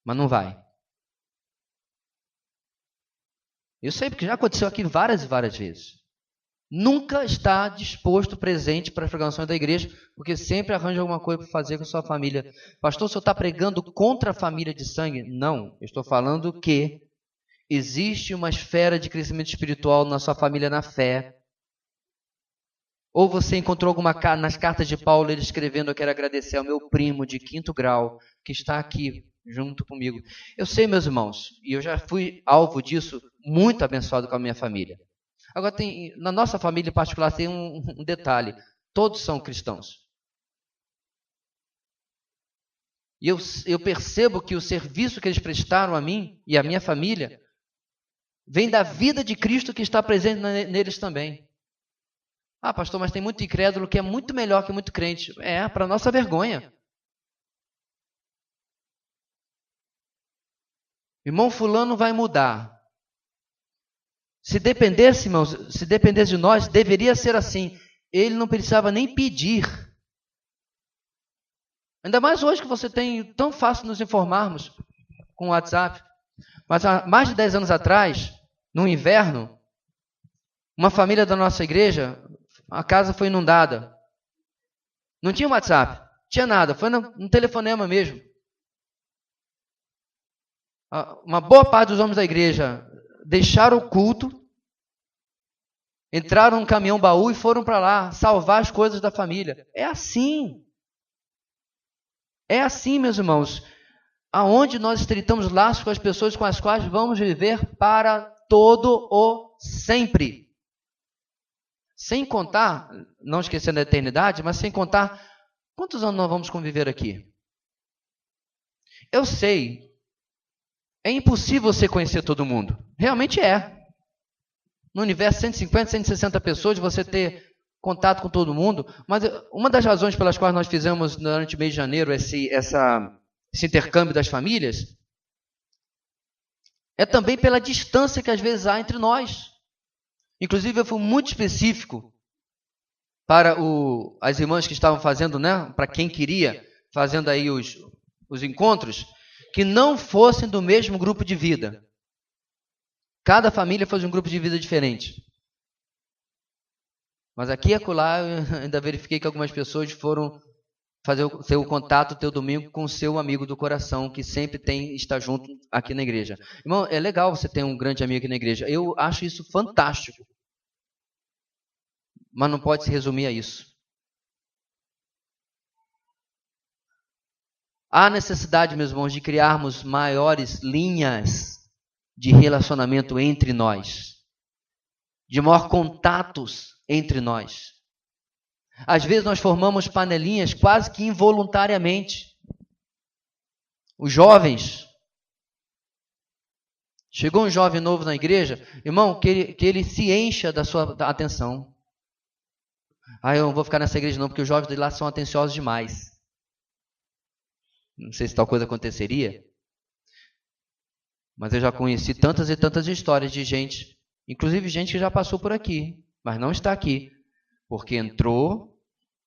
Speaker 1: Mas não vai. Eu sei, porque já aconteceu aqui várias e várias vezes. Nunca está disposto, presente para as pregações da igreja, porque sempre arranja alguma coisa para fazer com a sua família. Pastor, o senhor está pregando contra a família de sangue? Não, eu estou falando que existe uma esfera de crescimento espiritual na sua família na fé. Ou você encontrou nas cartas de Paulo, ele escrevendo, eu quero agradecer ao meu primo de 5º grau, que está aqui junto comigo. Eu sei, meus irmãos, e eu já fui alvo disso, muito abençoado com a minha família. Agora, na nossa família em particular, tem um detalhe. Todos são cristãos. E eu percebo que o serviço que eles prestaram a mim e à minha família vem da vida de Cristo que está presente neles também. Pastor, mas tem muito incrédulo que é muito melhor que muito crente. Para nossa vergonha. Irmão fulano vai mudar. Se dependesse, irmãos, se dependesse de nós, deveria ser assim. Ele não precisava nem pedir. Ainda mais hoje que você tem tão fácil nos informarmos com o WhatsApp. Mas há mais de 10 anos atrás, no inverno, uma família da nossa igreja, a casa foi inundada. Não tinha WhatsApp, não tinha nada, foi no telefonema mesmo. Uma boa parte dos homens da igreja deixaram o culto, entraram num caminhão baú e foram para lá salvar as coisas da família. É assim. É assim, meus irmãos. Aonde nós estreitamos laços com as pessoas com as quais vamos viver para todo o sempre. Sem contar, não esquecendo a eternidade, mas sem contar quantos anos nós vamos conviver aqui. Eu sei, é impossível você conhecer todo mundo. Realmente é. No universo, 150, 160 pessoas, você ter contato com todo mundo. Mas uma das razões pelas quais nós fizemos durante o mês de janeiro esse intercâmbio das famílias é também pela distância que às vezes há entre nós. Inclusive, eu fui muito específico para as irmãs que estavam fazendo, né, para quem queria, fazendo aí os encontros, que não fossem do mesmo grupo de vida. Cada família fosse um grupo de vida diferente. Mas aqui e acolá eu ainda verifiquei que algumas pessoas foram fazer o seu contato, teu domingo, com o seu amigo do coração, que sempre está junto aqui na igreja. Irmão, é legal você ter um grande amigo aqui na igreja. Eu acho isso fantástico. Mas não pode se resumir a isso. Há necessidade, meus irmãos, de criarmos maiores linhas de relacionamento entre nós. De maior contatos entre nós. Às vezes nós formamos panelinhas quase que involuntariamente. Os jovens. Chegou um jovem novo na igreja, irmão, que ele se encha da sua atenção. Eu não vou ficar nessa igreja não, porque os jovens de lá são atenciosos demais. Não sei se tal coisa aconteceria. Mas eu já conheci tantas e tantas histórias de gente, inclusive gente que já passou por aqui, mas não está aqui, porque entrou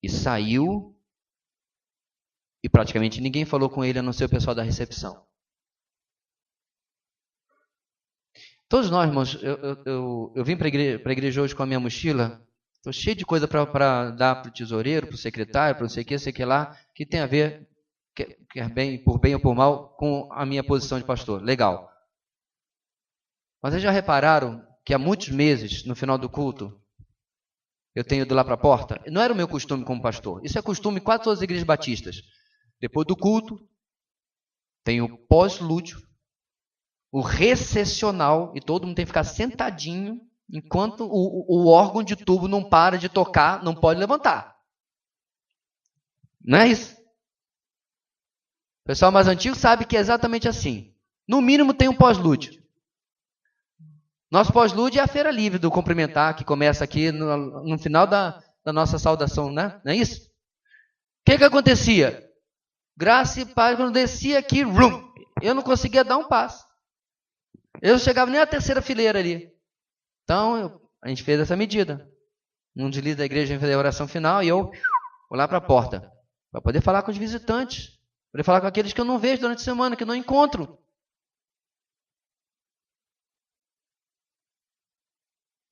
Speaker 1: e saiu e praticamente ninguém falou com ele, a não ser o pessoal da recepção. Todos nós, irmãos, eu vim para a igreja hoje com a minha mochila, estou cheio de coisa para dar para o tesoureiro, para o secretário, para não sei o que lá, que tem a ver, quer bem ou por mal, com a minha posição de pastor. Legal. Mas vocês já repararam que há muitos meses, no final do culto, eu tenho ido lá para a porta? Não era o meu costume como pastor. Isso é costume em quase todas as igrejas batistas. Depois do culto, tem o pós-lúdio, o recessional, e todo mundo tem que ficar sentadinho, enquanto o órgão de tubo não para de tocar, não pode levantar. Não é isso? O pessoal mais antigo sabe que é exatamente assim. No mínimo tem um pós-lúdio. Nosso pós-lúdio é a feira livre do cumprimentar, que começa aqui no final da nossa saudação, né? Não é isso? O que acontecia? Graça e paz, quando descia aqui, eu não conseguia dar um passo. Eu não chegava nem à terceira fileira ali. Então, a gente fez essa medida. Um dos líderes da igreja fez a oração final e eu vou lá para a porta, para poder falar com os visitantes, poder falar com aqueles que eu não vejo durante a semana, que eu não encontro.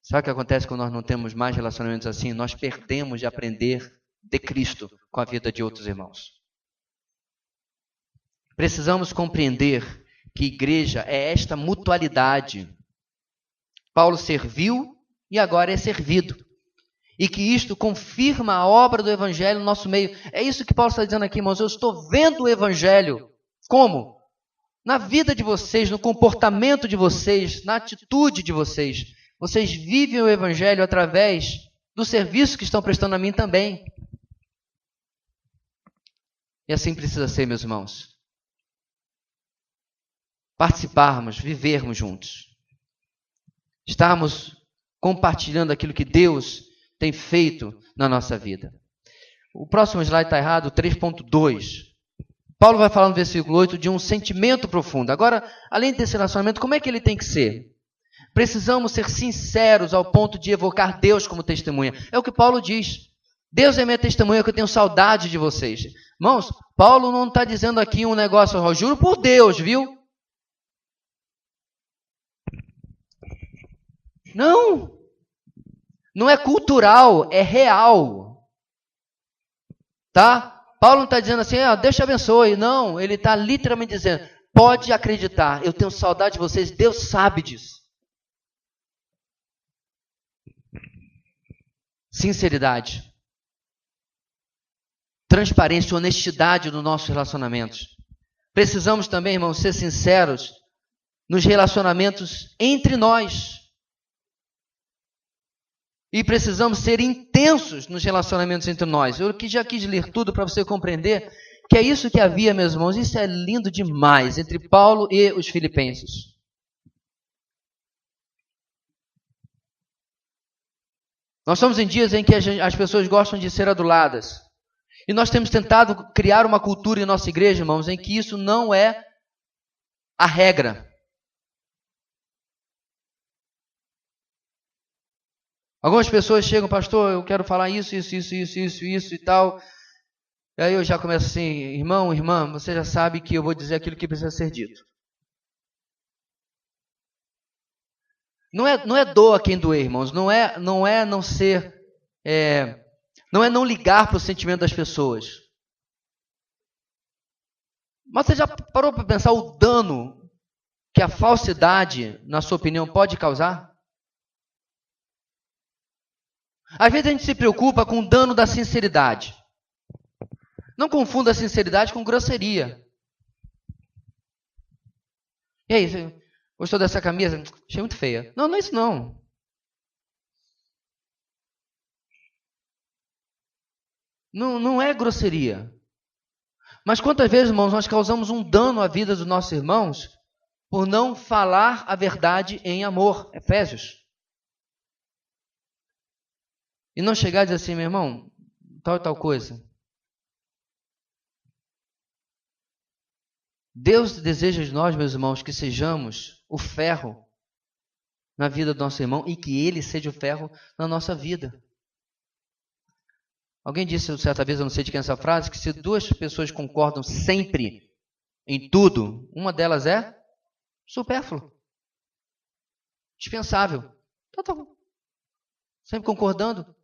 Speaker 1: Sabe o que acontece quando nós não temos mais relacionamentos assim? Nós perdemos de aprender de Cristo com a vida de outros irmãos. Precisamos compreender que igreja é esta mutualidade. Paulo serviu e agora é servido. E que isto confirma a obra do Evangelho no nosso meio. É isso que Paulo está dizendo aqui, irmãos. Eu estou vendo o Evangelho. Como? Na vida de vocês, no comportamento de vocês, na atitude de vocês. Vocês vivem o Evangelho através do serviço que estão prestando a mim também. E assim precisa ser, meus irmãos. Participarmos, vivermos juntos. Estarmos compartilhando aquilo que Deus tem feito na nossa vida. O próximo slide está errado, 3.2. Paulo vai falar no versículo 8 de um sentimento profundo. Agora, além desse relacionamento, como é que ele tem que ser? Precisamos ser sinceros ao ponto de evocar Deus como testemunha. É o que Paulo diz. Deus é minha testemunha, que eu tenho saudade de vocês. Irmãos, Paulo não está dizendo aqui um negócio, eu juro por Deus, viu? Não. Não é cultural, é real. Tá? Paulo não está dizendo assim, Deus te abençoe. Não, ele está literalmente dizendo, pode acreditar, eu tenho saudade de vocês, Deus sabe disso. Sinceridade. Transparência, honestidade nos nossos relacionamentos. Precisamos também, irmãos, ser sinceros nos relacionamentos entre nós. E precisamos ser intensos nos relacionamentos entre nós. Eu já quis ler tudo para você compreender que é isso que havia, meus irmãos. Isso é lindo demais entre Paulo e os filipenses. Nós estamos em dias em que as pessoas gostam de ser aduladas. E nós temos tentado criar uma cultura em nossa igreja, irmãos, em que isso não é a regra. Algumas pessoas chegam, pastor, eu quero falar isso e tal. E aí eu já começo assim, irmão, irmã, você já sabe que eu vou dizer aquilo que precisa ser dito. Não é doa quem doer, irmãos. Não é não ligar para o sentimento das pessoas. Mas você já parou para pensar o dano que a falsidade, na sua opinião, pode causar? Às vezes a gente se preocupa com o dano da sinceridade. Não confunda a sinceridade com grosseria. E aí, você gostou dessa camisa? Achei muito feia. Não, não é isso não. Não é grosseria. Mas quantas vezes, irmãos, nós causamos um dano à vida dos nossos irmãos por não falar a verdade em amor? Efésios. E não chegar e dizer assim, meu irmão, tal e tal coisa. Deus deseja de nós, meus irmãos, que sejamos o ferro na vida do nosso irmão e que ele seja o ferro na nossa vida. Alguém disse certa vez, eu não sei de quem é essa frase, que se duas pessoas concordam sempre em tudo, uma delas é supérfluo, dispensável. Então tá bom. Sempre concordando.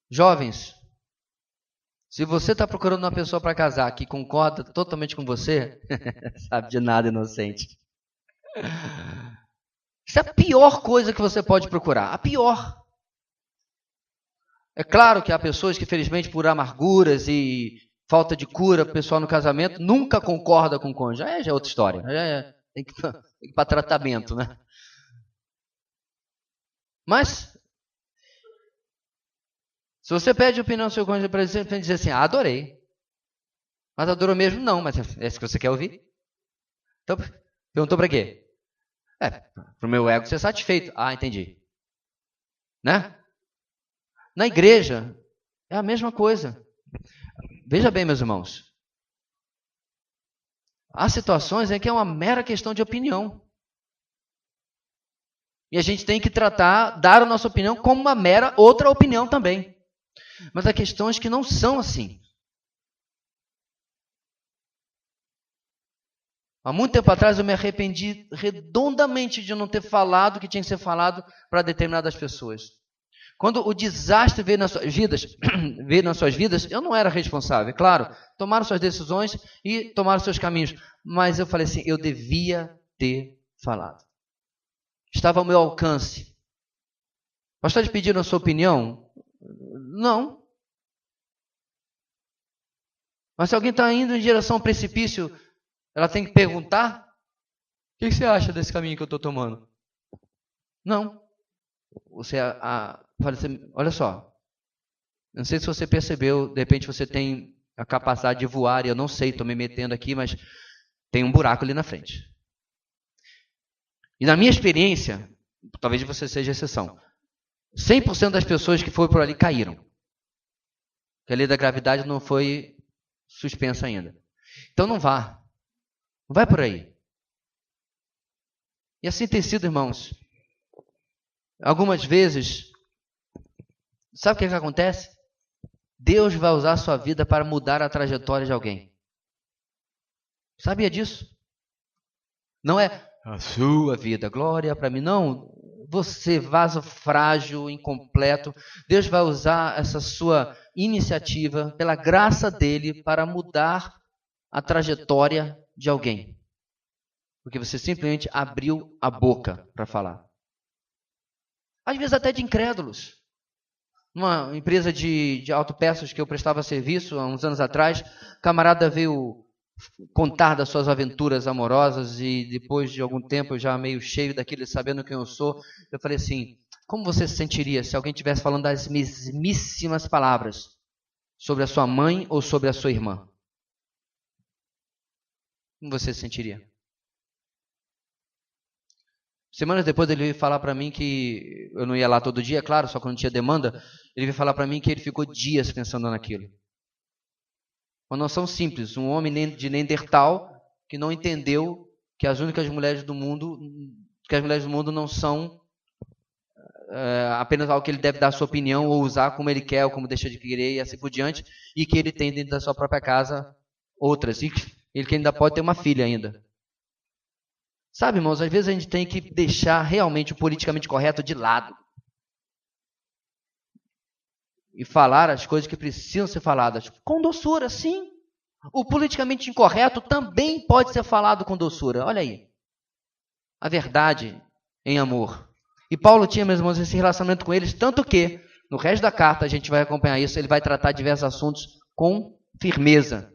Speaker 1: Jovens, se você está procurando uma pessoa para casar que concorda totalmente com você, sabe de nada, inocente. Isso é a pior coisa que você pode procurar. A pior. É claro que há pessoas que, felizmente, por amarguras e falta de cura, o pessoal no casamento nunca concorda com o cônjuge. Já é outra história. Tem que ir para tratamento, né? Mas se você pede opinião do seu cônjuge, para ele dizer assim, adorei. Mas adorou mesmo? Não, mas é isso que você quer ouvir? Então, perguntou para quê? Para o meu ego ser satisfeito. Entendi. Né? Na igreja, é a mesma coisa. Veja bem, meus irmãos. Há situações em que é uma mera questão de opinião. E a gente tem que dar a nossa opinião como uma mera outra opinião também. Mas há questões que não são assim. Há muito tempo atrás eu me arrependi redondamente de não ter falado o que tinha que ser falado para determinadas pessoas. Quando o desastre veio nas suas vidas, eu não era responsável. Claro, tomaram suas decisões e tomaram seus caminhos. Mas eu falei assim, eu devia ter falado. Estava ao meu alcance. Pastor, te pediram a sua opinião? Não. Mas se alguém está indo em direção ao precipício, ela tem que perguntar, o que você acha desse caminho que eu estou tomando? Não. Você fala assim, olha só, não sei se você percebeu, de repente você tem a capacidade de voar, e eu não sei, estou me metendo aqui, mas tem um buraco ali na frente. E na minha experiência, talvez você seja exceção, 100% das pessoas que foram por ali caíram. que a lei da gravidade não foi suspensa ainda. Então não vá. Não vai por aí. E assim tem sido, irmãos. Algumas vezes, sabe o que acontece? Deus vai usar a sua vida para mudar a trajetória de alguém. Sabia disso? Não é a sua vida, glória para mim. Não, você, vaso frágil, incompleto. Deus vai usar essa sua iniciativa, pela graça dele, para mudar a trajetória de alguém. Porque você simplesmente abriu a boca para falar. Às vezes até de incrédulos. Numa empresa de autopeças que eu prestava serviço há uns anos atrás, o camarada veio contar das suas aventuras amorosas e depois de algum tempo, eu já meio cheio daquilo, sabendo quem eu sou, eu falei assim, como você se sentiria se alguém estivesse falando das mesmíssimas palavras sobre a sua mãe ou sobre a sua irmã? Como você se sentiria? Semanas depois ele veio falar para mim que eu não ia lá todo dia, claro, só quando tinha demanda. Ele veio falar para mim que ele ficou dias pensando naquilo. Uma noção simples, um homem de Neandertal que não entendeu que as únicas mulheres do mundo, que as mulheres do mundo não são apenas algo que ele deve dar a sua opinião ou usar como ele quer ou como deixa de querer e assim por diante, e que ele tem dentro da sua própria casa outras, e ele que ainda pode ter uma filha ainda. Sabe, irmãos, às vezes a gente tem que deixar realmente o politicamente correto de lado. E falar as coisas que precisam ser faladas com doçura, sim. O politicamente incorreto também pode ser falado com doçura. Olha aí. A verdade em amor. E Paulo tinha, meus irmãos, esse relacionamento com eles, tanto que, no resto da carta, a gente vai acompanhar isso, ele vai tratar diversos assuntos com firmeza.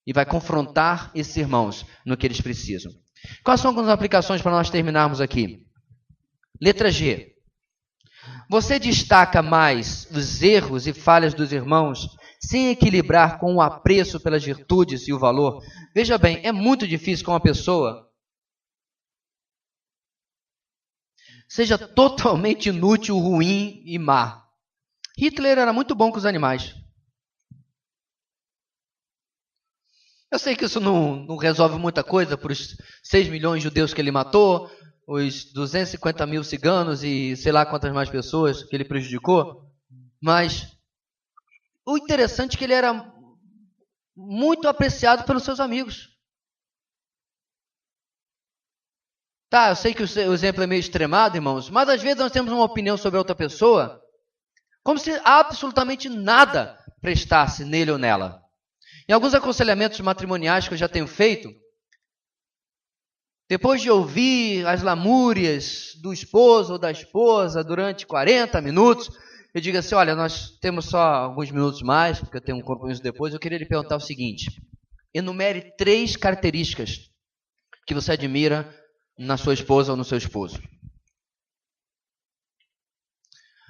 Speaker 1: E vai confrontar esses irmãos no que eles precisam. Quais são algumas aplicações para nós terminarmos aqui? Letra G. Você destaca mais os erros e falhas dos irmãos sem equilibrar com o apreço pelas virtudes e o valor? Veja bem, é muito difícil que uma pessoa seja totalmente inútil, ruim e má. Hitler era muito bom com os animais. Eu sei que isso não resolve muita coisa para os 6 milhões de judeus que ele matou, os 250 mil ciganos e sei lá quantas mais pessoas que ele prejudicou, mas o interessante é que ele era muito apreciado pelos seus amigos. Tá, eu sei que o exemplo é meio extremado, irmãos, mas às vezes nós temos uma opinião sobre outra pessoa como se absolutamente nada prestasse nele ou nela. Em alguns aconselhamentos matrimoniais que eu já tenho feito, depois de ouvir as lamúrias do esposo ou da esposa durante 40 minutos, eu digo assim, olha, nós temos só alguns minutos mais, porque eu tenho um compromisso depois, eu queria lhe perguntar o seguinte, enumere 3 características que você admira na sua esposa ou no seu esposo.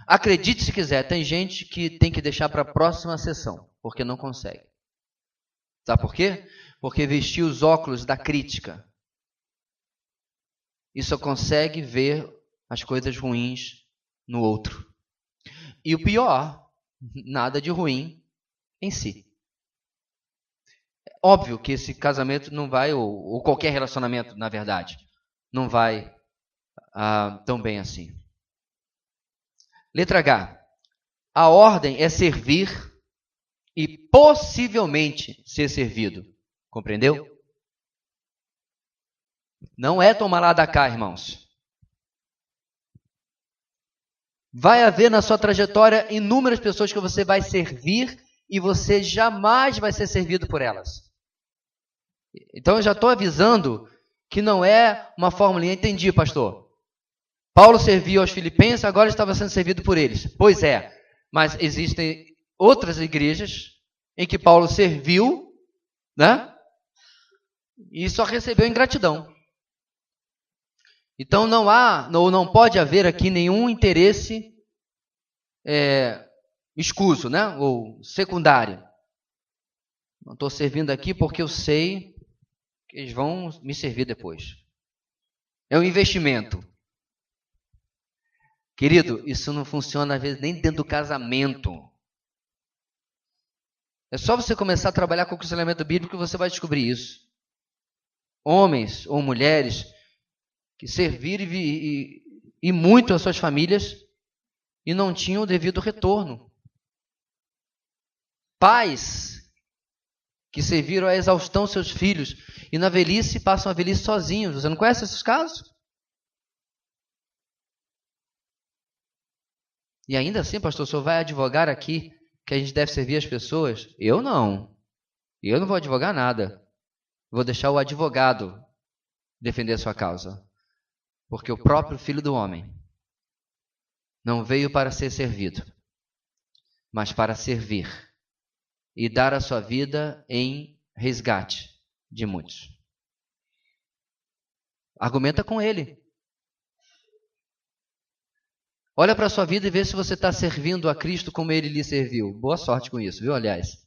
Speaker 1: Acredite se quiser, tem gente que tem que deixar para a próxima sessão, porque não consegue. Sabe por quê? Porque vestiu os óculos da crítica. E só consegue ver as coisas ruins no outro. E o pior, nada de ruim em si. Óbvio que esse casamento não vai, ou qualquer relacionamento, na verdade, não vai tão bem assim. Letra H. A ordem é servir e possivelmente ser servido. Compreendeu? Não é tomar lá da cá, irmãos. Vai haver na sua trajetória inúmeras pessoas que você vai servir e você jamais vai ser servido por elas. Então eu já estou avisando que não é uma fórmula. Entendi, pastor. Paulo serviu aos filipenses, agora estava sendo servido por eles. Pois é, mas existem outras igrejas em que Paulo serviu, né? E só recebeu ingratidão. Então não pode haver aqui nenhum interesse escuso, né? Ou secundário. Não estou servindo aqui porque eu sei que eles vão me servir depois. É um investimento. Querido, isso não funciona às vezes nem dentro do casamento. É só você começar a trabalhar com o aconselhamento bíblico que você vai descobrir isso. Homens ou mulheres que serviram e muito às suas famílias e não tinham o devido retorno. Pais que serviram à exaustão seus filhos e na velhice passam a velhice sozinhos. Você não conhece esses casos? E ainda assim, pastor, o senhor vai advogar aqui que a gente deve servir as pessoas? Eu não. Eu não vou advogar nada. Vou deixar o advogado defender a sua causa. Porque o próprio Filho do Homem não veio para ser servido, mas para servir e dar a sua vida em resgate de muitos. Argumenta com ele. Olha para a sua vida e vê se você está servindo a Cristo como Ele lhe serviu. Boa sorte com isso, viu, aliás.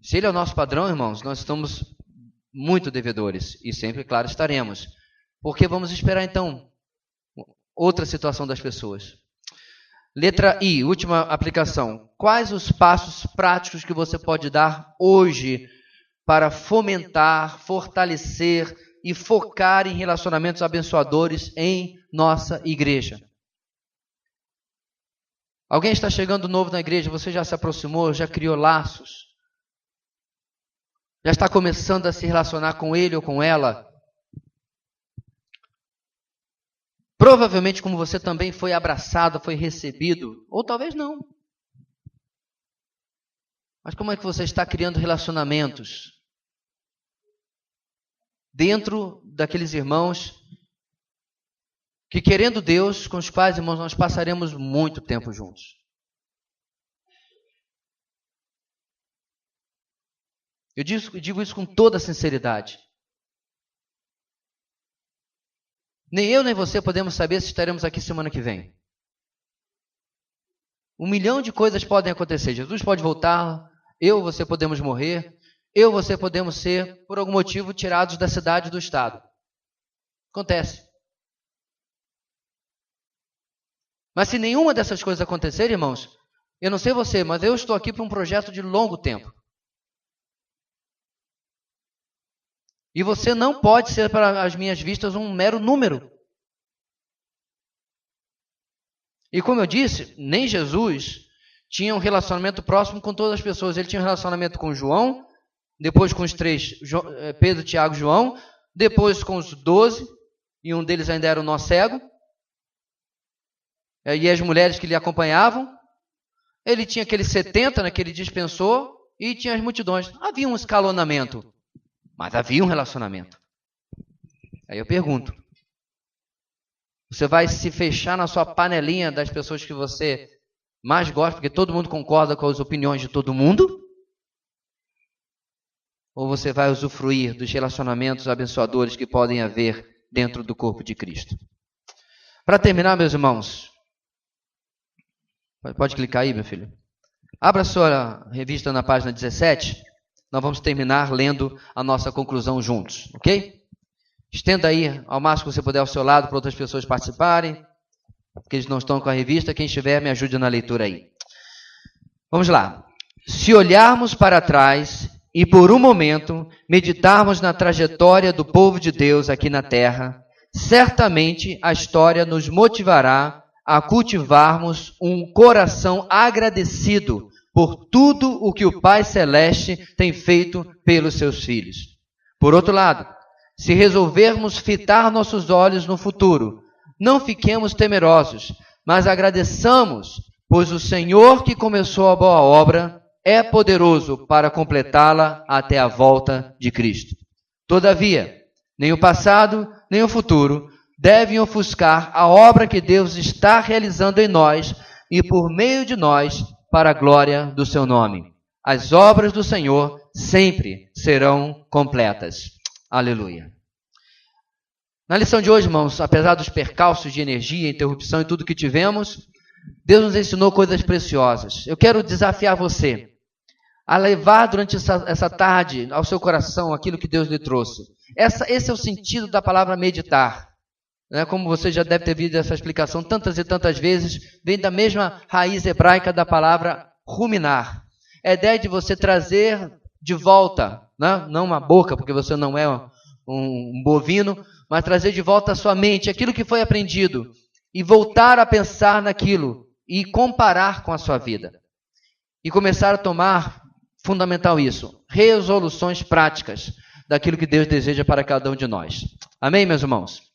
Speaker 1: Se Ele é o nosso padrão, irmãos, nós estamos muito devedores. E sempre, claro, estaremos. Porque vamos esperar, então, outra situação das pessoas. Letra I, última aplicação. Quais os passos práticos que você pode dar hoje para fomentar, fortalecer e focar em relacionamentos abençoadores em nossa igreja? Alguém está chegando novo na igreja, você já se aproximou, já criou laços? Já está começando a se relacionar com ele ou com ela? Provavelmente como você também foi abraçado, foi recebido, ou talvez não. Mas como é que você está criando relacionamentos dentro daqueles irmãos que, querendo Deus, com os quais, irmãos, nós passaremos muito tempo juntos? Eu digo isso com toda sinceridade. Nem eu nem você podemos saber se estaremos aqui semana que vem. 1 milhão de coisas podem acontecer. Jesus pode voltar, eu e você podemos morrer, eu e você podemos ser, por algum motivo, tirados da cidade, do estado. Acontece. Mas se nenhuma dessas coisas acontecer, irmãos, eu não sei você, mas eu estou aqui para um projeto de longo tempo. E você não pode ser, para as minhas vistas, um mero número. E como eu disse, nem Jesus tinha um relacionamento próximo com todas as pessoas. Ele tinha um relacionamento com João, depois com os 3, Pedro, Tiago e João, depois com os 12, e um deles ainda era o nó cego, e as mulheres que lhe acompanhavam. Ele tinha aqueles 70, que ele dispensou, e tinha as multidões. Havia um escalonamento. Mas havia um relacionamento. Aí eu pergunto, você vai se fechar na sua panelinha das pessoas que você mais gosta, porque todo mundo concorda com as opiniões de todo mundo? Ou você vai usufruir dos relacionamentos abençoadores que podem haver dentro do corpo de Cristo? Para terminar, meus irmãos, pode clicar aí, meu filho. Abra a sua revista na página 17. Nós vamos terminar lendo a nossa conclusão juntos, ok? Estenda aí ao máximo que você puder ao seu lado para outras pessoas participarem, porque eles não estão com a revista. Quem estiver, me ajude na leitura aí. Vamos lá. Se olharmos para trás e por um momento meditarmos na trajetória do povo de Deus aqui na terra, certamente a história nos motivará a cultivarmos um coração agradecido por tudo o que o Pai Celeste tem feito pelos seus filhos. Por outro lado, se resolvermos fitar nossos olhos no futuro, não fiquemos temerosos, mas agradeçamos, pois o Senhor que começou a boa obra é poderoso para completá-la até a volta de Cristo. Todavia, nem o passado, nem o futuro devem ofuscar a obra que Deus está realizando em nós e por meio de nós, para a glória do seu nome. As obras do Senhor sempre serão completas. Aleluia. Na lição de hoje, irmãos, apesar dos percalços de energia, interrupção e tudo que tivemos, Deus nos ensinou coisas preciosas. Eu quero desafiar você a levar durante essa tarde ao seu coração aquilo que Deus lhe trouxe. Esse é o sentido da palavra meditar. né, como você já deve ter visto essa explicação tantas e tantas vezes, vem da mesma raiz hebraica da palavra ruminar. É a ideia de você trazer de volta, né, não uma boca, porque você não é um bovino, mas trazer de volta a sua mente, aquilo que foi aprendido, e voltar a pensar naquilo, e comparar com a sua vida. E começar a tomar, fundamental isso, resoluções práticas daquilo que Deus deseja para cada um de nós. Amém, meus irmãos?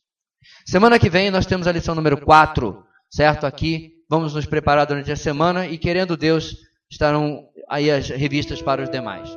Speaker 1: Semana que vem nós temos a lição número 4, certo? Aqui, vamos nos preparar durante a semana e, querendo Deus, estarão aí as revistas para os demais.